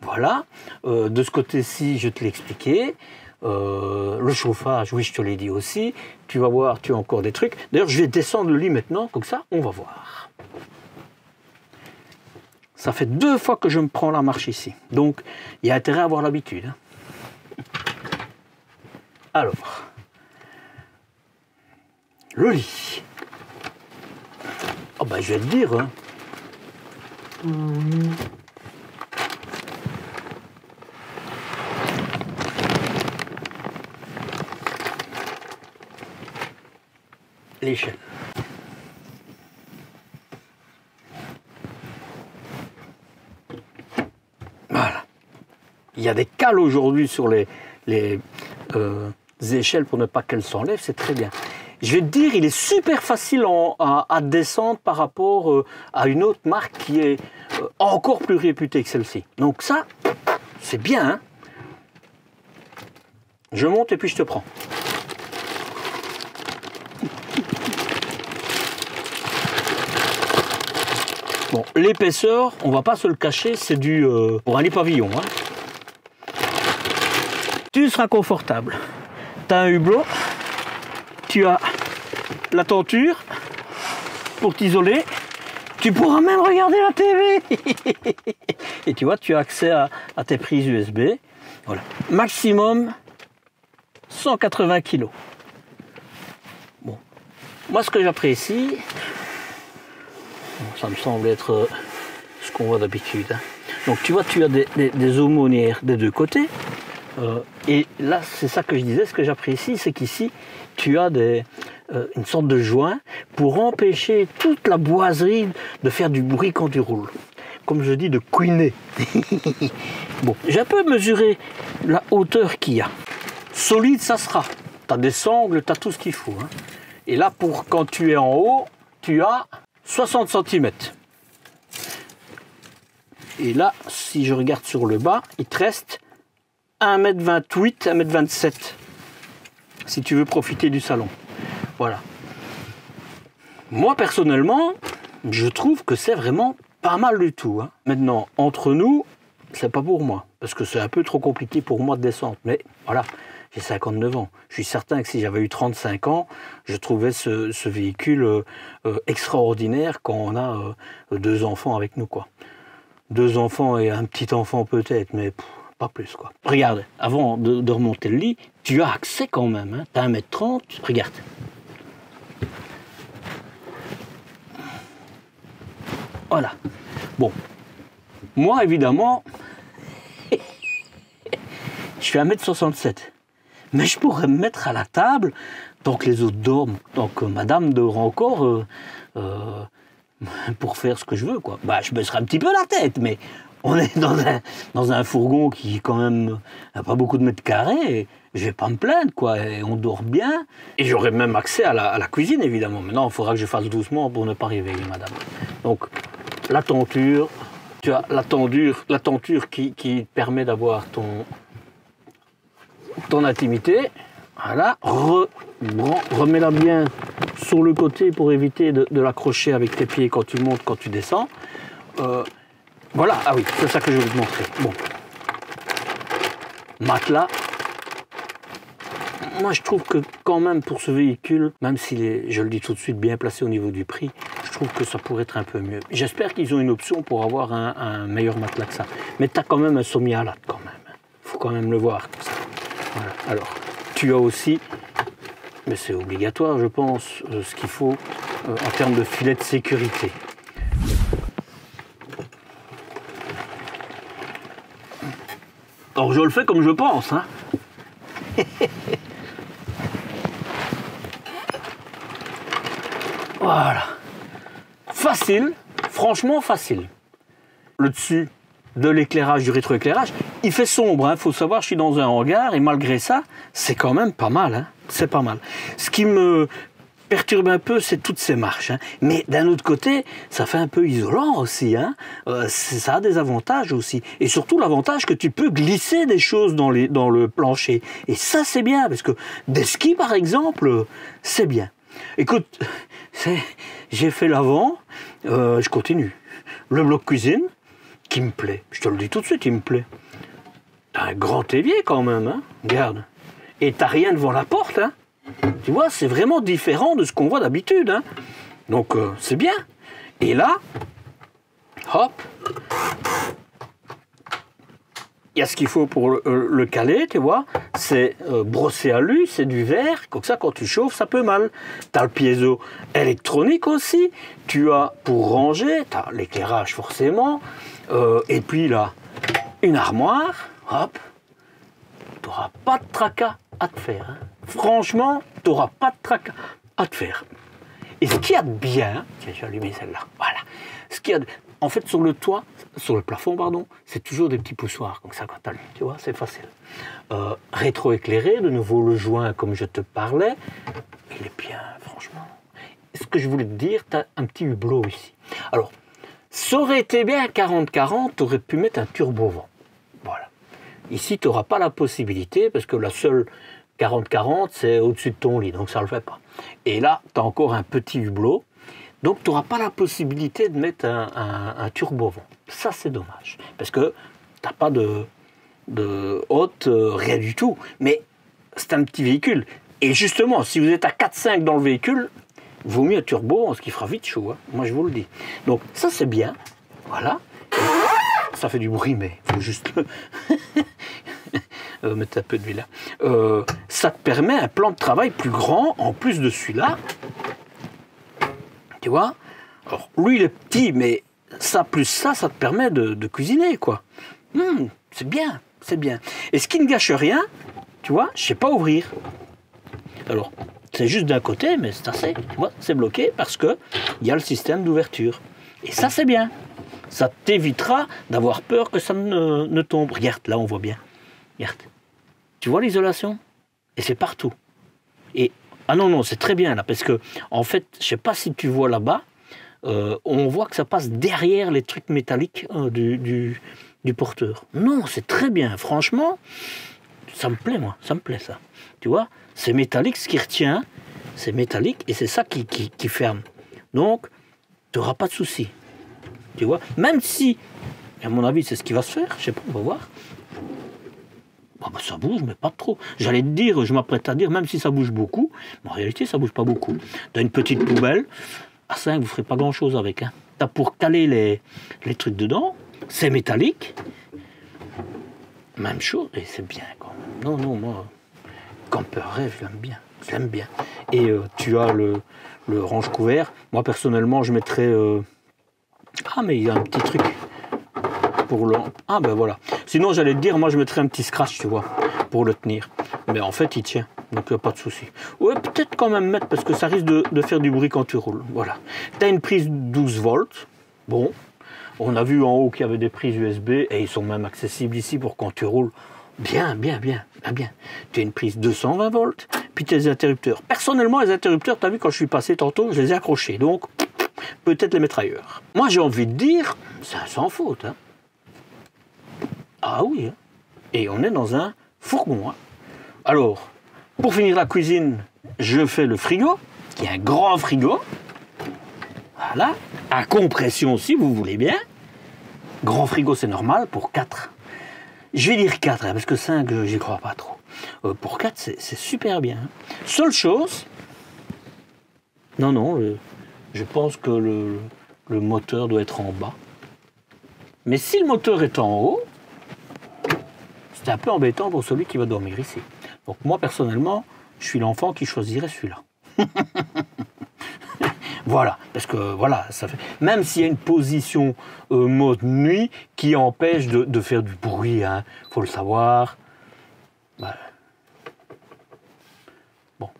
Voilà. De ce côté-ci, je te l'ai expliqué. Le chauffage, oui, je te l'ai dit aussi. Tu vas voir, tu as encore des trucs. D'ailleurs, je vais descendre le lit maintenant, comme ça, on va voir. Ça fait 2 fois que je me prends la marche ici. Donc, il y a intérêt à avoir l'habitude. Hein. Alors, le lit. Oh ben, je vais te dire. Hein. L'échelle. Voilà. Il y a des cales aujourd'hui sur les échelles pour ne pas qu'elles s'enlèvent, c'est très bien. Je vais te dire, il est super facile à descendre par rapport à une autre marque qui est encore plus réputée que celle-ci. Donc ça, c'est bien. Hein. Je monte et puis je te prends. Bon, l'épaisseur, on va pas se le cacher, c'est du pour un lit pavillon. Hein. Tu seras confortable. Tu as un hublot, tu as la tenture pour t'isoler. Tu pourras même regarder la TV. Et tu vois, tu as accès à tes prises USB. Voilà. Maximum 180 kg. Bon. Moi, ce que j'apprécie, ça me semble être ce qu'on voit d'habitude. Hein. Donc tu vois, tu as des aumônières des deux côtés. Et là, c'est ça que je disais, ce que j'apprécie, c'est qu'ici, tu as une sorte de joint pour empêcher toute la boiserie de faire du bruit quand tu roules. Comme je dis, de couiner. Bon, j'ai un peu mesuré la hauteur qu'il y a. Solide, ça sera. Tu as des sangles, tu as tout ce qu'il faut. Hein. Et là, pour quand tu es en haut, tu as 60 cm. Et là, si je regarde sur le bas, il te reste 1,28 m, 1,27 m. Si tu veux profiter du salon. Voilà. Moi, personnellement, je trouve que c'est vraiment pas mal du tout. Hein. Maintenant, entre nous, c'est pas pour moi. Parce que c'est un peu trop compliqué pour moi de descendre. Mais voilà, j'ai 59 ans. Je suis certain que si j'avais eu 35 ans, je trouvais ce véhicule extraordinaire quand on a 2 enfants avec nous, quoi. 2 enfants et un petit enfant peut-être, mais pas plus, quoi. Regarde, avant de remonter le lit, tu as accès quand même. Hein. Tu as 1,30 m, regarde. Voilà. Bon. Moi, évidemment, je fais 1,67 m. Mais je pourrais me mettre à la table tant que les autres dorment, tant que madame dort encore pour faire ce que je veux, quoi. Bah, je baisserai un petit peu la tête, mais on est dans un fourgon qui, quand même, n'a pas beaucoup de mètres carrés. Et je vais pas me plaindre, quoi. Et on dort bien. Et j'aurai même accès à la cuisine, évidemment. Maintenant, il faudra que je fasse doucement pour ne pas réveiller madame. Donc, la tenture, tu as la tenture qui permet d'avoir ton intimité. Voilà, remets-la bien sur le côté pour éviter de l'accrocher avec tes pieds quand tu montes, quand tu descends. Voilà, ah oui, c'est ça que je vais te montrer. Bon. Matelas. Moi, je trouve que quand même pour ce véhicule, même s'il est, je le dis tout de suite, bien placé au niveau du prix, je trouve que ça pourrait être un peu mieux. J'espère qu'ils ont une option pour avoir un meilleur matelas que ça. Mais tu as quand même un Somialat quand même. Il faut quand même le voir comme ça. Voilà. Alors, tu as aussi, mais c'est obligatoire, je pense, ce qu'il faut en termes de filet de sécurité. Alors, je le fais comme je pense, hein. Voilà. Facile, franchement facile. Le dessus de l'éclairage, du rétroéclairage, il fait sombre, hein. Faut savoir, je suis dans un hangar et malgré ça, c'est quand même pas mal, hein. C'est pas mal. Ce qui me perturbe un peu, c'est toutes ces marches, hein. Mais d'un autre côté, ça fait un peu isolant aussi, hein. Ça a des avantages aussi. Et surtout l'avantage que tu peux glisser des choses dans le plancher. Et ça, c'est bien, parce que des skis, par exemple, c'est bien. Écoute, j'ai fait l'avant, je continue. Le bloc cuisine, qui me plaît. Je te le dis tout de suite, il me plaît. T'as un grand évier quand même, hein. Regarde. Et t'as rien devant la porte, hein. Tu vois, c'est vraiment différent de ce qu'on voit d'habitude, hein. Donc, c'est bien. Et là, hop, il y a ce qu'il faut pour le caler, tu vois. C'est brossé à lui, c'est du verre. Comme ça, quand tu chauffes, ça peut mal. Tu as le piezo électronique aussi. Tu as pour ranger, tu as l'éclairage forcément. Et puis là, une armoire. Hop. Tu n'auras pas de tracas à te faire, hein. Franchement, tu n'auras pas de tracas à te faire. Et ce qu'il y a de bien, tiens, j'ai allumé celle-là, voilà. Ce qu'il y a de, en fait, sur le toit, sur le plafond, pardon, c'est toujours des petits poussoirs, comme ça, quand tu allumes, tu vois, c'est facile. Rétroéclairé, de nouveau le joint, comme je te parlais, il est bien, franchement. Ce que je voulais te dire, tu as un petit hublot ici. Alors, ça aurait été bien un 40-40, tu aurais pu mettre un turbo-vent. Voilà. Ici, tu n'auras pas la possibilité, parce que la seule 40-40, c'est au-dessus de ton lit, donc ça ne le fait pas. Et là, tu as encore un petit hublot, donc tu n'auras pas la possibilité de mettre un turbo-vent. Ça, c'est dommage, parce que tu n'as pas de haute, rien du tout. Mais c'est un petit véhicule. Et justement, si vous êtes à 4-5 dans le véhicule, vaut mieux un turbo, ce qui fera vite chaud, hein. Moi, je vous le dis. Donc ça, c'est bien. Voilà. Ça fait du bruit, mais il faut juste mettre un peu de l'huile là. Ça te permet un plan de travail plus grand, en plus de celui-là. Tu vois? Alors, lui, il est petit, mais ça plus ça, ça te permet de cuisiner, quoi. C'est bien, c'est bien. Et ce qui ne gâche rien, tu vois, je ne sais pas ouvrir. Alors, c'est juste d'un côté, mais c'est assez, tu vois, c'est bloqué parce qu'il y a le système d'ouverture. Et ça, c'est bien. Ça t'évitera d'avoir peur que ça ne tombe. Regarde, là, on voit bien. Regarde. Tu vois l'isolation? Et c'est partout. Et, ah non, c'est très bien, là, parce que, en fait, je ne sais pas si tu vois là-bas, on voit que ça passe derrière les trucs métalliques du porteur. Non, c'est très bien. Franchement, ça me plaît, moi. Ça me plaît, ça. Tu vois? C'est métallique, ce qui retient, c'est métallique, et c'est ça qui ferme. Donc, tu n'auras pas de souci. Tu vois? Même si, à mon avis, c'est ce qui va se faire, je sais pas, on va voir. Bah, ça bouge, mais pas trop. J'allais te dire, je m'apprête à dire, même si ça bouge beaucoup, mais en réalité, ça bouge pas beaucoup. Tu as une petite poubelle, à 5, vous ne ferez pas grand-chose avec. Hein. Tu as pour caler les trucs dedans, c'est métallique. Même chose, et c'est bien. Quoi. Non, moi, campeur rêve, je l'aime bien. Et tu as le range-couvert. Moi, personnellement, je mettrais... Ah, mais il y a un petit truc pour le... Ah, ben voilà. Sinon, j'allais te dire, moi, je mettrais un petit scratch, tu vois, pour le tenir. Mais en fait, il tient, donc pas de souci. Ouais, peut-être quand même mettre, parce que ça risque de faire du bruit quand tu roules. Voilà. Tu as une prise 12 volts. Bon, on a vu en haut qu'il y avait des prises USB, et ils sont même accessibles ici pour quand tu roules. Bien. Tu as une prise 220 volts, puis tu as les interrupteurs. Personnellement, les interrupteurs, tu as vu, quand je suis passé tantôt, je les ai accrochés. Donc, peut-être les mettre ailleurs. Moi, j'ai envie de dire, c'est un sans faute. Hein. Ah oui. Hein. Et on est dans un fourgon. Hein. Alors, pour finir la cuisine, je fais le frigo, qui est un grand frigo. Voilà. À compression si vous voulez bien. Grand frigo, c'est normal pour 4. Je vais dire 4, hein, parce que 5, j'y crois pas trop. Pour 4, c'est super bien. Seule chose... Non, je pense que le moteur doit être en bas. Mais si le moteur est en haut, c'est un peu embêtant pour celui qui va dormir ici. Donc moi, personnellement, je suis l'enfant qui choisirait celui-là. Voilà, parce que voilà, ça fait... Même s'il y a une position mode nuit qui empêche de faire du bruit, hein, faut le savoir. Bah, bon,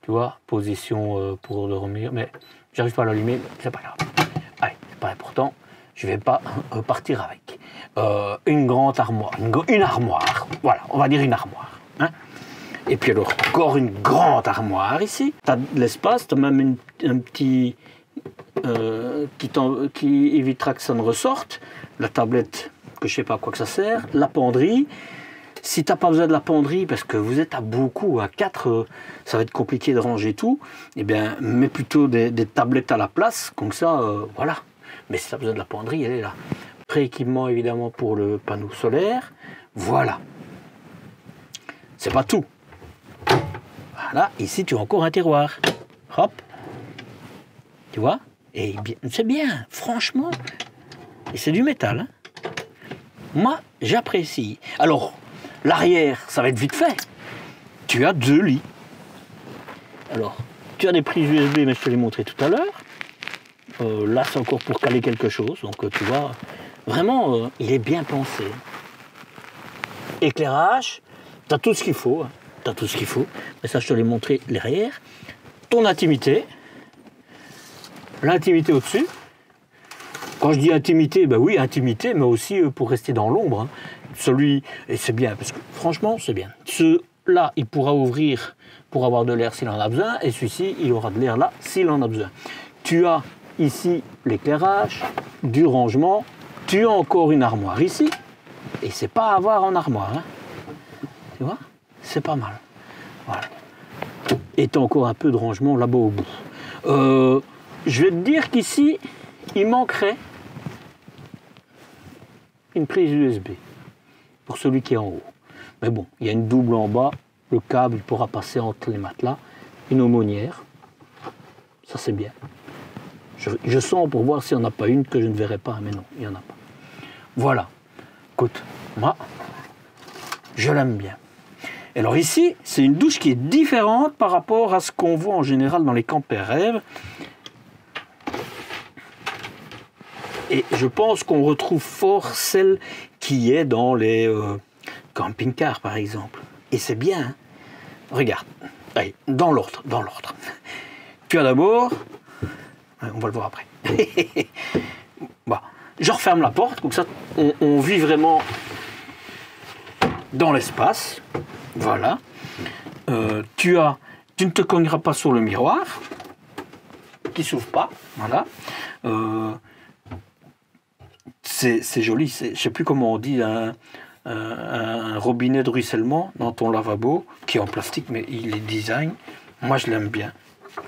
tu vois, position pour dormir, mais j'arrive pas à l'allumer, c'est pas grave. Allez, c'est pas important, je vais pas partir avec. Une grande armoire, une armoire, voilà, on va dire une armoire. Hein. Et puis alors, encore une grande armoire ici. Tu as de l'espace, tu as même un petit qui évitera que ça ne ressorte. La tablette, que je ne sais pas à quoi que ça sert. La penderie. Si tu n'as pas besoin de la penderie, parce que vous êtes à beaucoup, à 4, ça va être compliqué de ranger tout, eh bien, mets plutôt des tablettes à la place, comme ça, voilà. Mais si tu as besoin de la penderie, elle est là. Pré-équipement, évidemment, pour le panneau solaire. Voilà. C'est pas tout. Voilà, ici tu as encore un tiroir. Hop. Tu vois? Et c'est bien, franchement. Et c'est du métal. Hein. Moi, j'apprécie. Alors, l'arrière, ça va être vite fait. Tu as 2 lits. Alors, tu as des prises USB, mais je te l'ai montré tout à l'heure. Là, c'est encore pour caler quelque chose. Donc, tu vois, vraiment, il est bien pensé. Éclairage, tu as tout ce qu'il faut. Hein. Tu as tout ce qu'il faut, mais ça je te l'ai montré derrière. Ton intimité, l'intimité au-dessus. Quand je dis intimité, ben oui, intimité, mais aussi pour rester dans l'ombre. Hein. Celui, et c'est bien, parce que franchement, c'est bien. Celui-là, il pourra ouvrir pour avoir de l'air s'il en a besoin, et celui-ci, il aura de l'air là s'il en a besoin. Tu as ici l'éclairage, du rangement, tu as encore une armoire ici, et c'est pas à avoir en armoire. Hein. Tu vois ? C'est pas mal. Voilà. Et tu as encore un peu de rangement là-bas au bout. Je vais te dire qu'ici, il manquerait une prise USB pour celui qui est en haut. Mais bon, il y a une double en bas. Le câble pourra passer entre les matelas. Une aumônière. Ça, c'est bien. Je sens pour voir s'il n'y en a pas une que je ne verrai pas. Mais non, il n'y en a pas. Voilà. Écoute, moi, je l'aime bien. Alors ici, c'est une douche qui est différente par rapport à ce qu'on voit en général dans les campers rêves. Et je pense qu'on retrouve fort celle qui est dans les camping-cars, par exemple. Et c'est bien. Hein. Regarde, allez, dans l'ordre. Tu as d'abord... On va le voir après. Bon, je referme la porte, comme ça, on vit vraiment dans l'espace. Voilà. Tu ne te cogneras pas sur le miroir, qui s'ouvre pas. Voilà. C'est joli. Je ne sais plus comment on dit un robinet de ruissellement dans ton lavabo, qui est en plastique, mais il est design. Moi, je l'aime bien.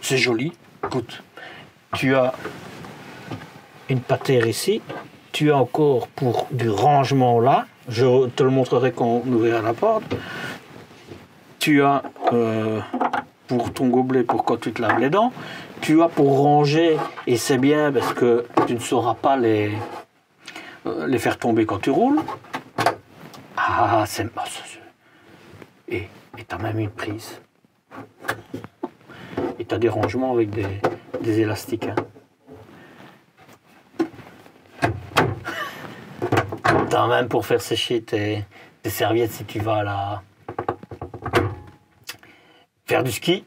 C'est joli. Écoute, tu as une patère ici. Tu as encore pour du rangement là. Je te le montrerai quand on ouvrira la porte. Tu as pour ton gobelet pour quand tu te laves les dents. Tu as pour ranger, et c'est bien parce que tu ne sauras pas les faire tomber quand tu roules. Ah, c'est... Et tu as même une prise. Et tu as des rangements avec des élastiques. Hein. Tu as même pour faire sécher tes serviettes si tu vas faire du ski,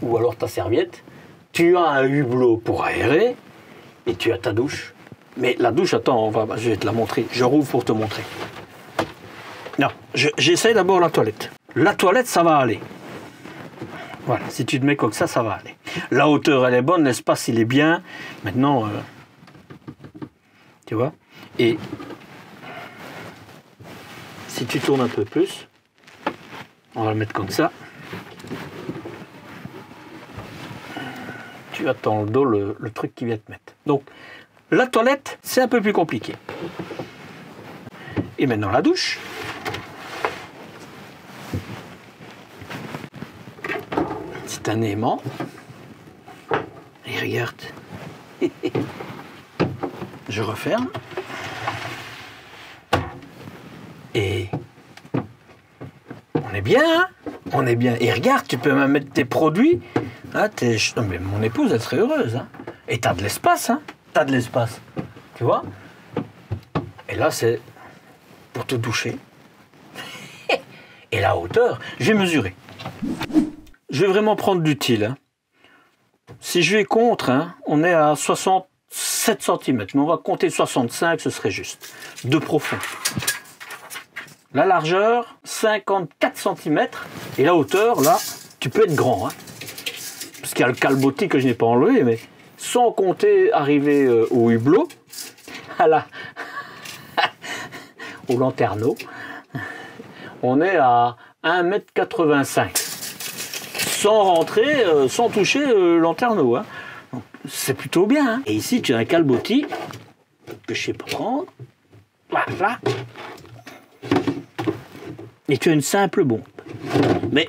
ou alors ta serviette. Tu as un hublot pour aérer, et tu as ta douche. Mais la douche, attends, je vais te la montrer. Je rouvre pour te montrer. Non, j'essaie d'abord la toilette. La toilette, ça va aller. Voilà, si tu te mets comme ça va aller. La hauteur, elle est bonne, l'espace, il est bien. Maintenant, tu vois. Et si tu tournes un peu plus, on va le mettre comme ça. tu as dans le dos le truc qui vient te mettre. Donc, la toilette, c'est un peu plus compliqué. Et maintenant, la douche. C'est un aimant. Et regarde. Je referme. Et on est bien, hein? On est bien. Et regarde, tu peux même mettre tes produits. Hein, non, mais mon épouse, elle serait heureuse. Hein? Et t'as de l'espace, hein? T'as de l'espace. Tu vois? Et là, c'est pour te doucher. Et la hauteur, je vais mesurer. Je vais vraiment prendre l'utile. Hein. Si je vais contre, hein, on est à 67 cm. Mais on va compter 65, ce serait juste. De profond. La largeur, 54 cm. Et la hauteur, là, tu peux être grand. Hein. Parce qu'il y a le calbotis que je n'ai pas enlevé, mais sans compter arriver au hublot, au lanterneau, on est à 1,85 m. Sans rentrer, sans toucher le lanterneau. Hein. C'est plutôt bien. Hein. Et ici, tu as un calbotis que je sais pas prendre. Voilà. Et tu as une simple bombe. Mais,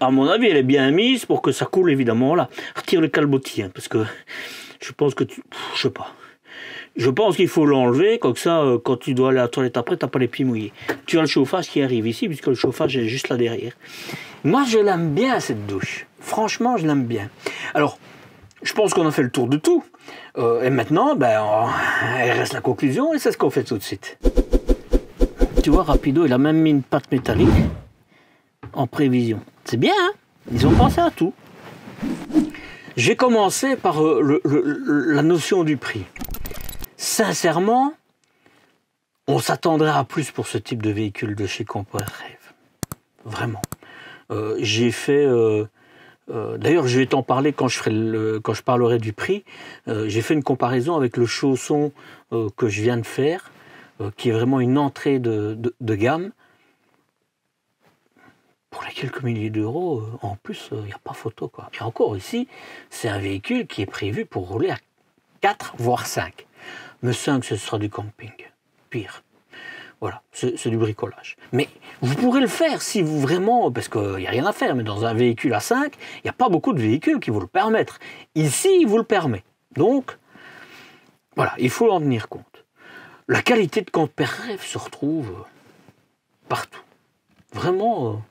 à mon avis, elle est bien mise pour que ça coule évidemment là. Retire le calbotis, hein, parce que je pense que tu... Je sais pas. Je pense qu'il faut l'enlever, comme ça, quand tu dois aller à la toilette après, tu n'as pas les pieds mouillés. Tu as le chauffage qui arrive ici, puisque le chauffage est juste là derrière. Moi, je l'aime bien, cette douche. Franchement, je l'aime bien. Alors, je pense qu'on a fait le tour de tout. Et maintenant, il reste la conclusion, et c'est ce qu'on fait tout de suite. Tu vois, Rapido, il a même mis une pâte métallique en prévision. C'est bien, hein? Ils ont pensé à tout. J'ai commencé par la notion du prix. Sincèrement, on s'attendrait à plus pour ce type de véhicule de chez Compact Rêve. Vraiment. J'ai fait... D'ailleurs, je vais t'en parler quand je parlerai du prix. J'ai fait une comparaison avec le chausson que je viens de faire, qui est vraiment une entrée de gamme. Pour les quelques milliers d'euros, en plus, il n'y a pas photo, quoi. Et encore ici, c'est un véhicule qui est prévu pour rouler à 4, voire 5. Mais 5, ce sera du camping. Pire. Voilà, c'est du bricolage. Mais vous pourrez le faire si vous vraiment... Parce qu'il n'y a rien à faire, mais dans un véhicule à 5, il n'y a pas beaucoup de véhicules qui vous le permettent. Ici, il vous le permet. Donc, voilà, il faut en tenir compte. La qualité de Compact Rêve se retrouve partout. Vraiment...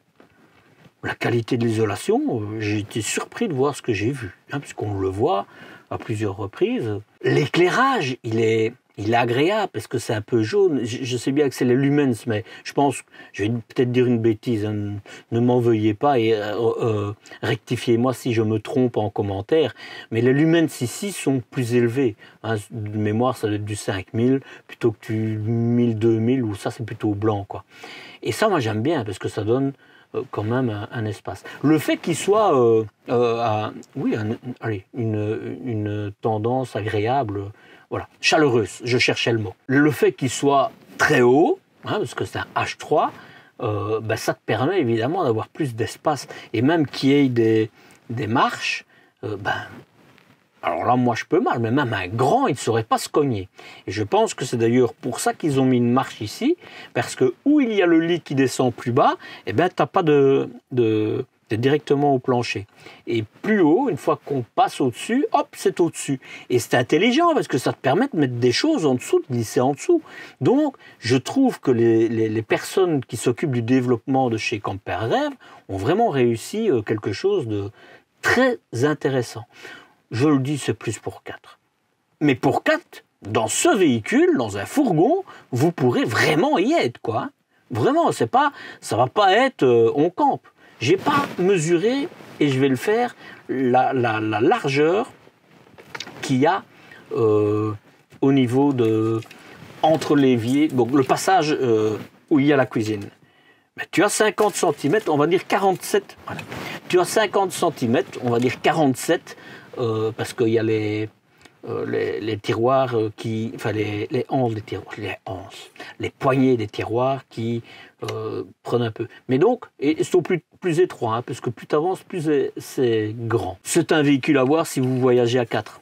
La qualité de l'isolation, j'ai été surpris de voir ce que j'ai vu, hein, puisqu'on le voit à plusieurs reprises. L'éclairage, il est agréable parce que c'est un peu jaune. Je sais bien que c'est les lumens, mais je pense, je vais peut-être dire une bêtise, hein, ne m'en veuillez pas et rectifiez-moi si je me trompe en commentaire. Mais les lumens ici sont plus élevés. Hein, de mémoire, ça doit être du 5000 plutôt que du 1000, 2000, ou ça c'est plutôt blanc, quoi. Et ça, moi j'aime bien parce que ça donne quand même un espace. Le fait qu'il soit une tendance agréable, voilà, chaleureuse, je cherchais le mot. Le fait qu'il soit très haut, hein, parce que c'est un H3, ça te permet évidemment d'avoir plus d'espace. Et même qu'il y ait des marches, alors là, moi, je peux mal, mais même un grand, il ne saurait pas se cogner. Et je pense que c'est d'ailleurs pour ça qu'ils ont mis une marche ici, parce que où il y a le lit qui descend plus bas, tu n'as pas de directement au plancher. Et plus haut, une fois qu'on passe au-dessus, hop, c'est au-dessus. Et c'est intelligent, parce que ça te permet de mettre des choses en dessous, de glisser en dessous. Donc, je trouve que les personnes qui s'occupent du développement de chez Compact Rêve ont vraiment réussi quelque chose de très intéressant. Je le dis, c'est plus pour 4. Mais pour 4, dans ce véhicule, dans un fourgon, vous pourrez vraiment y être, quoi. Vraiment, ça va pas être on campe. J'ai pas mesuré, et je vais le faire, la largeur qu'il y a au niveau entre l'évier, donc le passage où il y a la cuisine. Mais tu as 50 cm, on va dire 47. Voilà. Tu as 50 cm, on va dire 47. Parce qu'il y a les tiroirs enfin les anses des tiroirs, les poignées des tiroirs qui prennent un peu. Mais donc, et ils sont plus étroits, hein, parce que plus tu avances, plus c'est grand. C'est un véhicule à voir si vous voyagez à 4.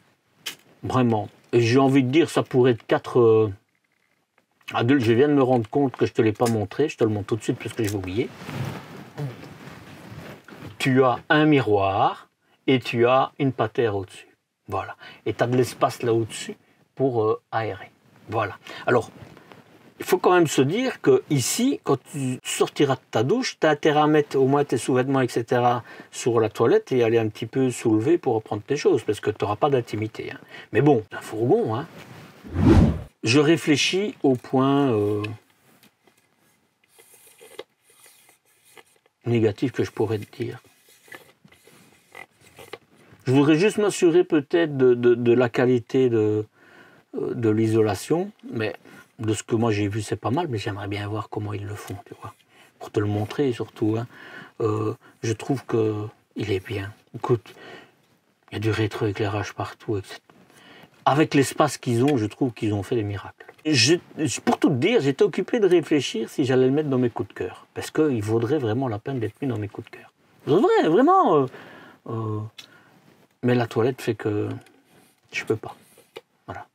Vraiment. Et j'ai envie de dire, ça pourrait être 4 adultes. Je viens de me rendre compte que je ne te l'ai pas montré. Je te le montre tout de suite parce que je vais oublier. Tu as un miroir et tu as une patère au-dessus. Voilà. Et tu as de l'espace là au-dessus pour aérer. Voilà. Alors, il faut quand même se dire que ici, quand tu sortiras de ta douche, tu as intérêt à mettre au moins tes sous-vêtements, etc. sur la toilette et aller un petit peu soulever pour reprendre tes choses, parce que tu n'auras pas d'intimité. Hein. Mais bon, c'est un fourgon. Hein. Je réfléchis au point négatif que je pourrais te dire. Je voudrais juste m'assurer peut-être de la qualité de l'isolation, mais de ce que moi j'ai vu, c'est pas mal, mais j'aimerais bien voir comment ils le font, tu vois, pour te le montrer surtout. Hein. Je trouve qu'il est bien. Écoute, il y a du rétroéclairage partout, etc. Avec l'espace qu'ils ont, je trouve qu'ils ont fait des miracles. Pour tout te dire, j'étais occupé de réfléchir si j'allais le mettre dans mes coups de cœur, parce qu'il vaudrait vraiment la peine d'être mis dans mes coups de cœur. Je voudrais vraiment... mais la toilette fait que je peux pas. Voilà.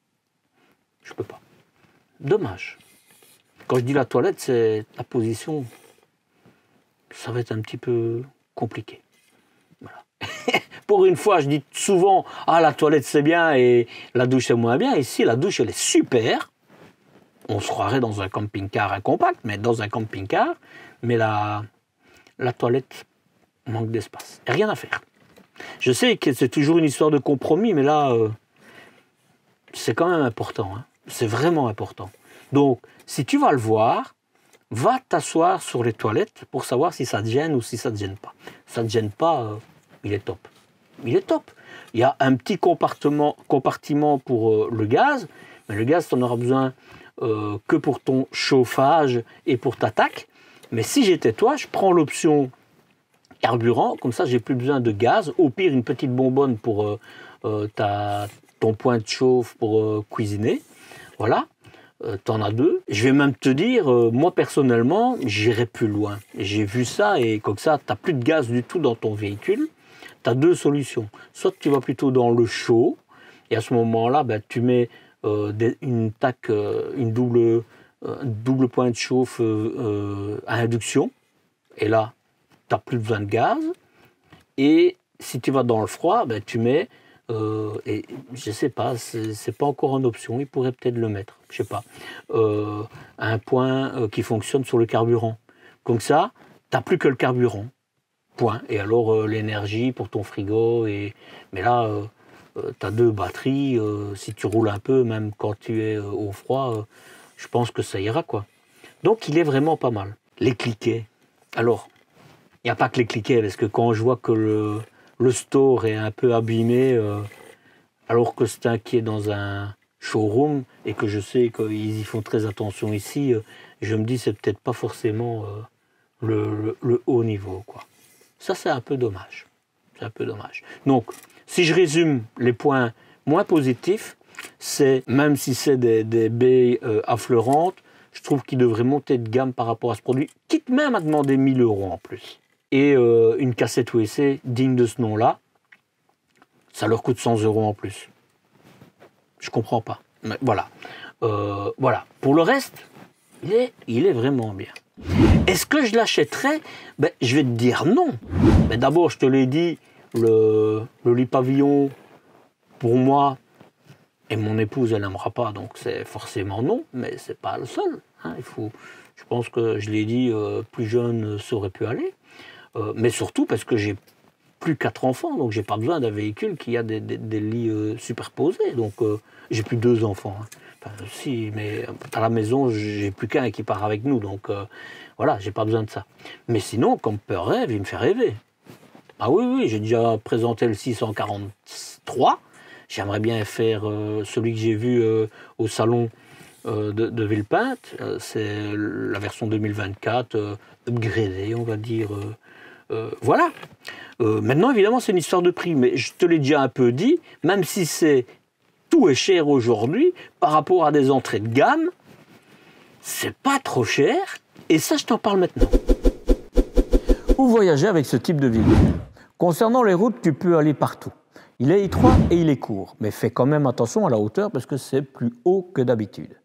Je peux pas. Dommage. Quand je dis la toilette, c'est la position. Ça va être un petit peu compliqué. Voilà. Pour une fois, je dis souvent, ah, la toilette c'est bien et la douche c'est moins bien. Ici, la douche elle est super. On se croirait dans un camping-car incompact, mais dans un camping-car. Mais la toilette manque d'espace. Il n'y a rien à faire. Je sais que c'est toujours une histoire de compromis, mais là, c'est quand même important. Hein. C'est vraiment important. Donc, si tu vas le voir, va t'asseoir sur les toilettes pour savoir si ça te gêne ou si ça ne te gêne pas. Si ça ne te gêne pas, il est top. Il est top. Il y a un petit compartiment pour le gaz, mais le gaz, tu n'en auras besoin que pour ton chauffage et pour ta taque. Mais si j'étais toi, je prends l'option carburant, comme ça j'ai plus besoin de gaz, au pire une petite bonbonne pour ton point de chauffe pour cuisiner, voilà, t'en as 2. Je vais même te dire, moi personnellement, j'irai plus loin. J'ai vu ça et comme ça, t'as plus de gaz du tout dans ton véhicule, t'as 2 solutions. Soit tu vas plutôt dans le chaud, et à ce moment-là, ben, tu mets une taque, une double point de chauffe à induction, et là, tu n'as plus besoin de gaz. Et si tu vas dans le froid, ben, tu mets, et je ne sais pas, c'est pas encore en option, il pourrait peut-être le mettre, je ne sais pas, un point qui fonctionne sur le carburant. Comme ça, tu n'as plus que le carburant, point. Et alors l'énergie pour ton frigo, mais là, tu as 2 batteries, si tu roules un peu, même quand tu es au froid, je pense que ça ira, quoi. Donc il est vraiment pas mal. Les cliquets, alors... Il n'y a pas que les cliquets, parce que quand je vois que le store est un peu abîmé, alors que c'est un qui est dans un showroom, et que je sais qu'ils y font très attention ici, je me dis c'est peut-être pas forcément le haut niveau, quoi. Ça, c'est un peu dommage. C'est un peu dommage. Donc, si je résume les points moins positifs, c'est, même si c'est des baies affleurantes, je trouve qu'ils devraient monter de gamme par rapport à ce produit, quitte même à demander 1 000 € en plus. Et une cassette USB digne de ce nom-là, ça leur coûte 100 € en plus. Je comprends pas. Mais voilà. Voilà. Pour le reste, il est vraiment bien. Est-ce que je l'achèterais? Ben, je vais te dire non. Mais d'abord, je te l'ai dit, le lit pavillon, pour moi, et mon épouse, elle n'aimera pas, donc c'est forcément non, mais c'est pas le seul. Hein. Je pense que je l'ai dit, plus jeune, ça aurait pu aller. Mais surtout parce que j'ai plus 4 enfants, donc j'ai pas besoin d'un véhicule qui a des lits superposés. Donc j'ai plus 2 enfants. Hein. Enfin, si, mais à la maison, j'ai plus qu'un qui part avec nous, donc voilà, j'ai pas besoin de ça. Mais sinon, comme peur rêve, il me fait rêver. Ah oui, j'ai déjà présenté le 643. J'aimerais bien faire celui que j'ai vu au salon de Villepinte. C'est la version 2024, upgradée, on va dire. Voilà. Maintenant, évidemment, c'est une histoire de prix, mais je te l'ai déjà un peu dit, même si c'est tout est cher aujourd'hui par rapport à des entrées de gamme. C'est pas trop cher et ça, je t'en parle maintenant. Où voyager avec ce type de véhicule? Concernant les routes, tu peux aller partout. Il est étroit et il est court, mais fais quand même attention à la hauteur parce que c'est plus haut que d'habitude.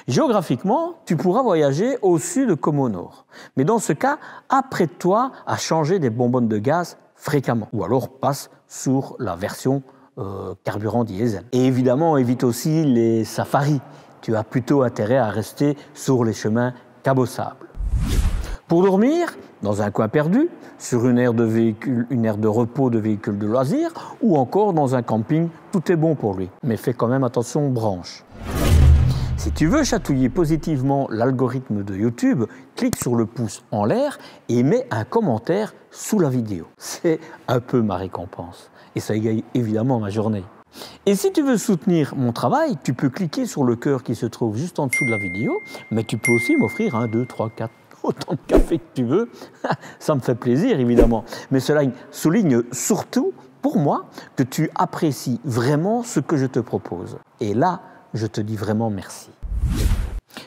Géographiquement, tu pourras voyager au sud comme au nord. Mais dans ce cas, apprête-toi à changer des bonbonnes de gaz fréquemment. Ou alors passe sur la version carburant diesel. Et évidemment, évite aussi les safaris. Tu as plutôt intérêt à rester sur les chemins cabossables. Pour dormir, dans un coin perdu, sur une aire de repos de véhicules de loisirs, ou encore dans un camping, tout est bon pour lui. Mais fais quand même attention aux branches. Si tu veux chatouiller positivement l'algorithme de YouTube, clique sur le pouce en l'air et mets un commentaire sous la vidéo. C'est un peu ma récompense. Et ça égaye évidemment ma journée. Et si tu veux soutenir mon travail, tu peux cliquer sur le cœur qui se trouve juste en dessous de la vidéo, mais tu peux aussi m'offrir 1, 2, 3, 4, autant de café que tu veux. Ça me fait plaisir évidemment. Mais cela souligne surtout pour moi que tu apprécies vraiment ce que je te propose. Et là, je te dis vraiment merci.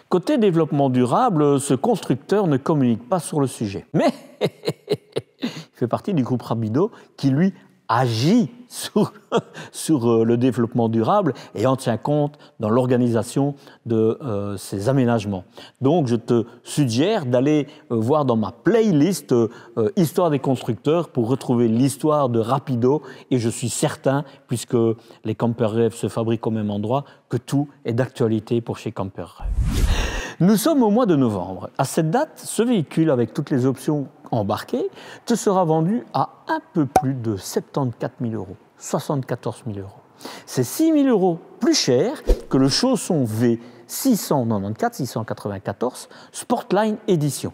Côté développement durable, ce constructeur ne communique pas sur le sujet. Mais il fait partie du groupe Rapido qui, lui, agit sur le développement durable et en tient compte dans l'organisation de ces aménagements. Donc, je te suggère d'aller voir dans ma playlist Histoire des constructeurs pour retrouver l'histoire de Rapido. Et je suis certain, puisque les Camper Rêve se fabriquent au même endroit, que tout est d'actualité pour chez Camper Rêve. Nous sommes au mois de novembre. À cette date, ce véhicule, avec toutes les options embarquées, te sera vendu à un peu plus de 74 000 euros, 74 000 euros. C'est 6 000 euros plus cher que le Chausson V694 Sportline Edition.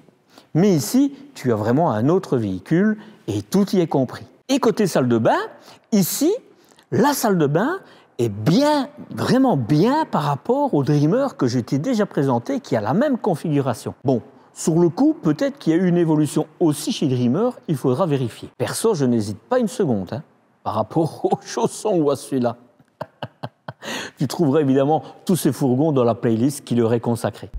Mais ici, tu as vraiment un autre véhicule et tout y est compris. Et côté salle de bain, ici, la salle de bain est bien, vraiment bien par rapport au Dreamer que je t'ai déjà présenté, qui a la même configuration. Bon, sur le coup, peut-être qu'il y a eu une évolution aussi chez Dreamer, il faudra vérifier. Perso, je n'hésite pas une seconde par rapport au Chausson ou à celui-là. Tu trouveras évidemment tous ces fourgons dans la playlist qui leur est consacrée.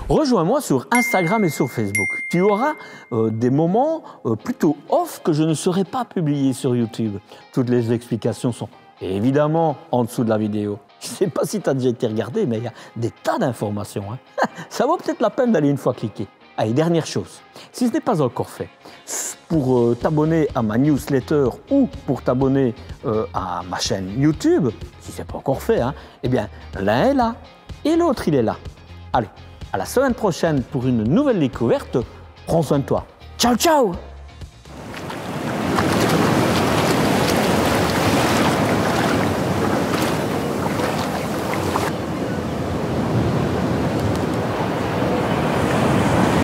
Rejoins-moi sur Instagram et sur Facebook. Tu auras des moments plutôt off que je ne saurais pas publier sur YouTube. Toutes les explications sont évidemment en dessous de la vidéo. Je ne sais pas si tu as déjà été regardé, mais il y a des tas d'informations. Ça vaut peut-être la peine d'aller une fois cliquer. Allez, dernière chose, si ce n'est pas encore fait, pour t'abonner à ma newsletter ou pour t'abonner à ma chaîne YouTube, si ce n'est pas encore fait, eh bien, l'un est là et l'autre, il est là. Allez, à la semaine prochaine pour une nouvelle découverte. Prends soin de toi. Ciao, ciao!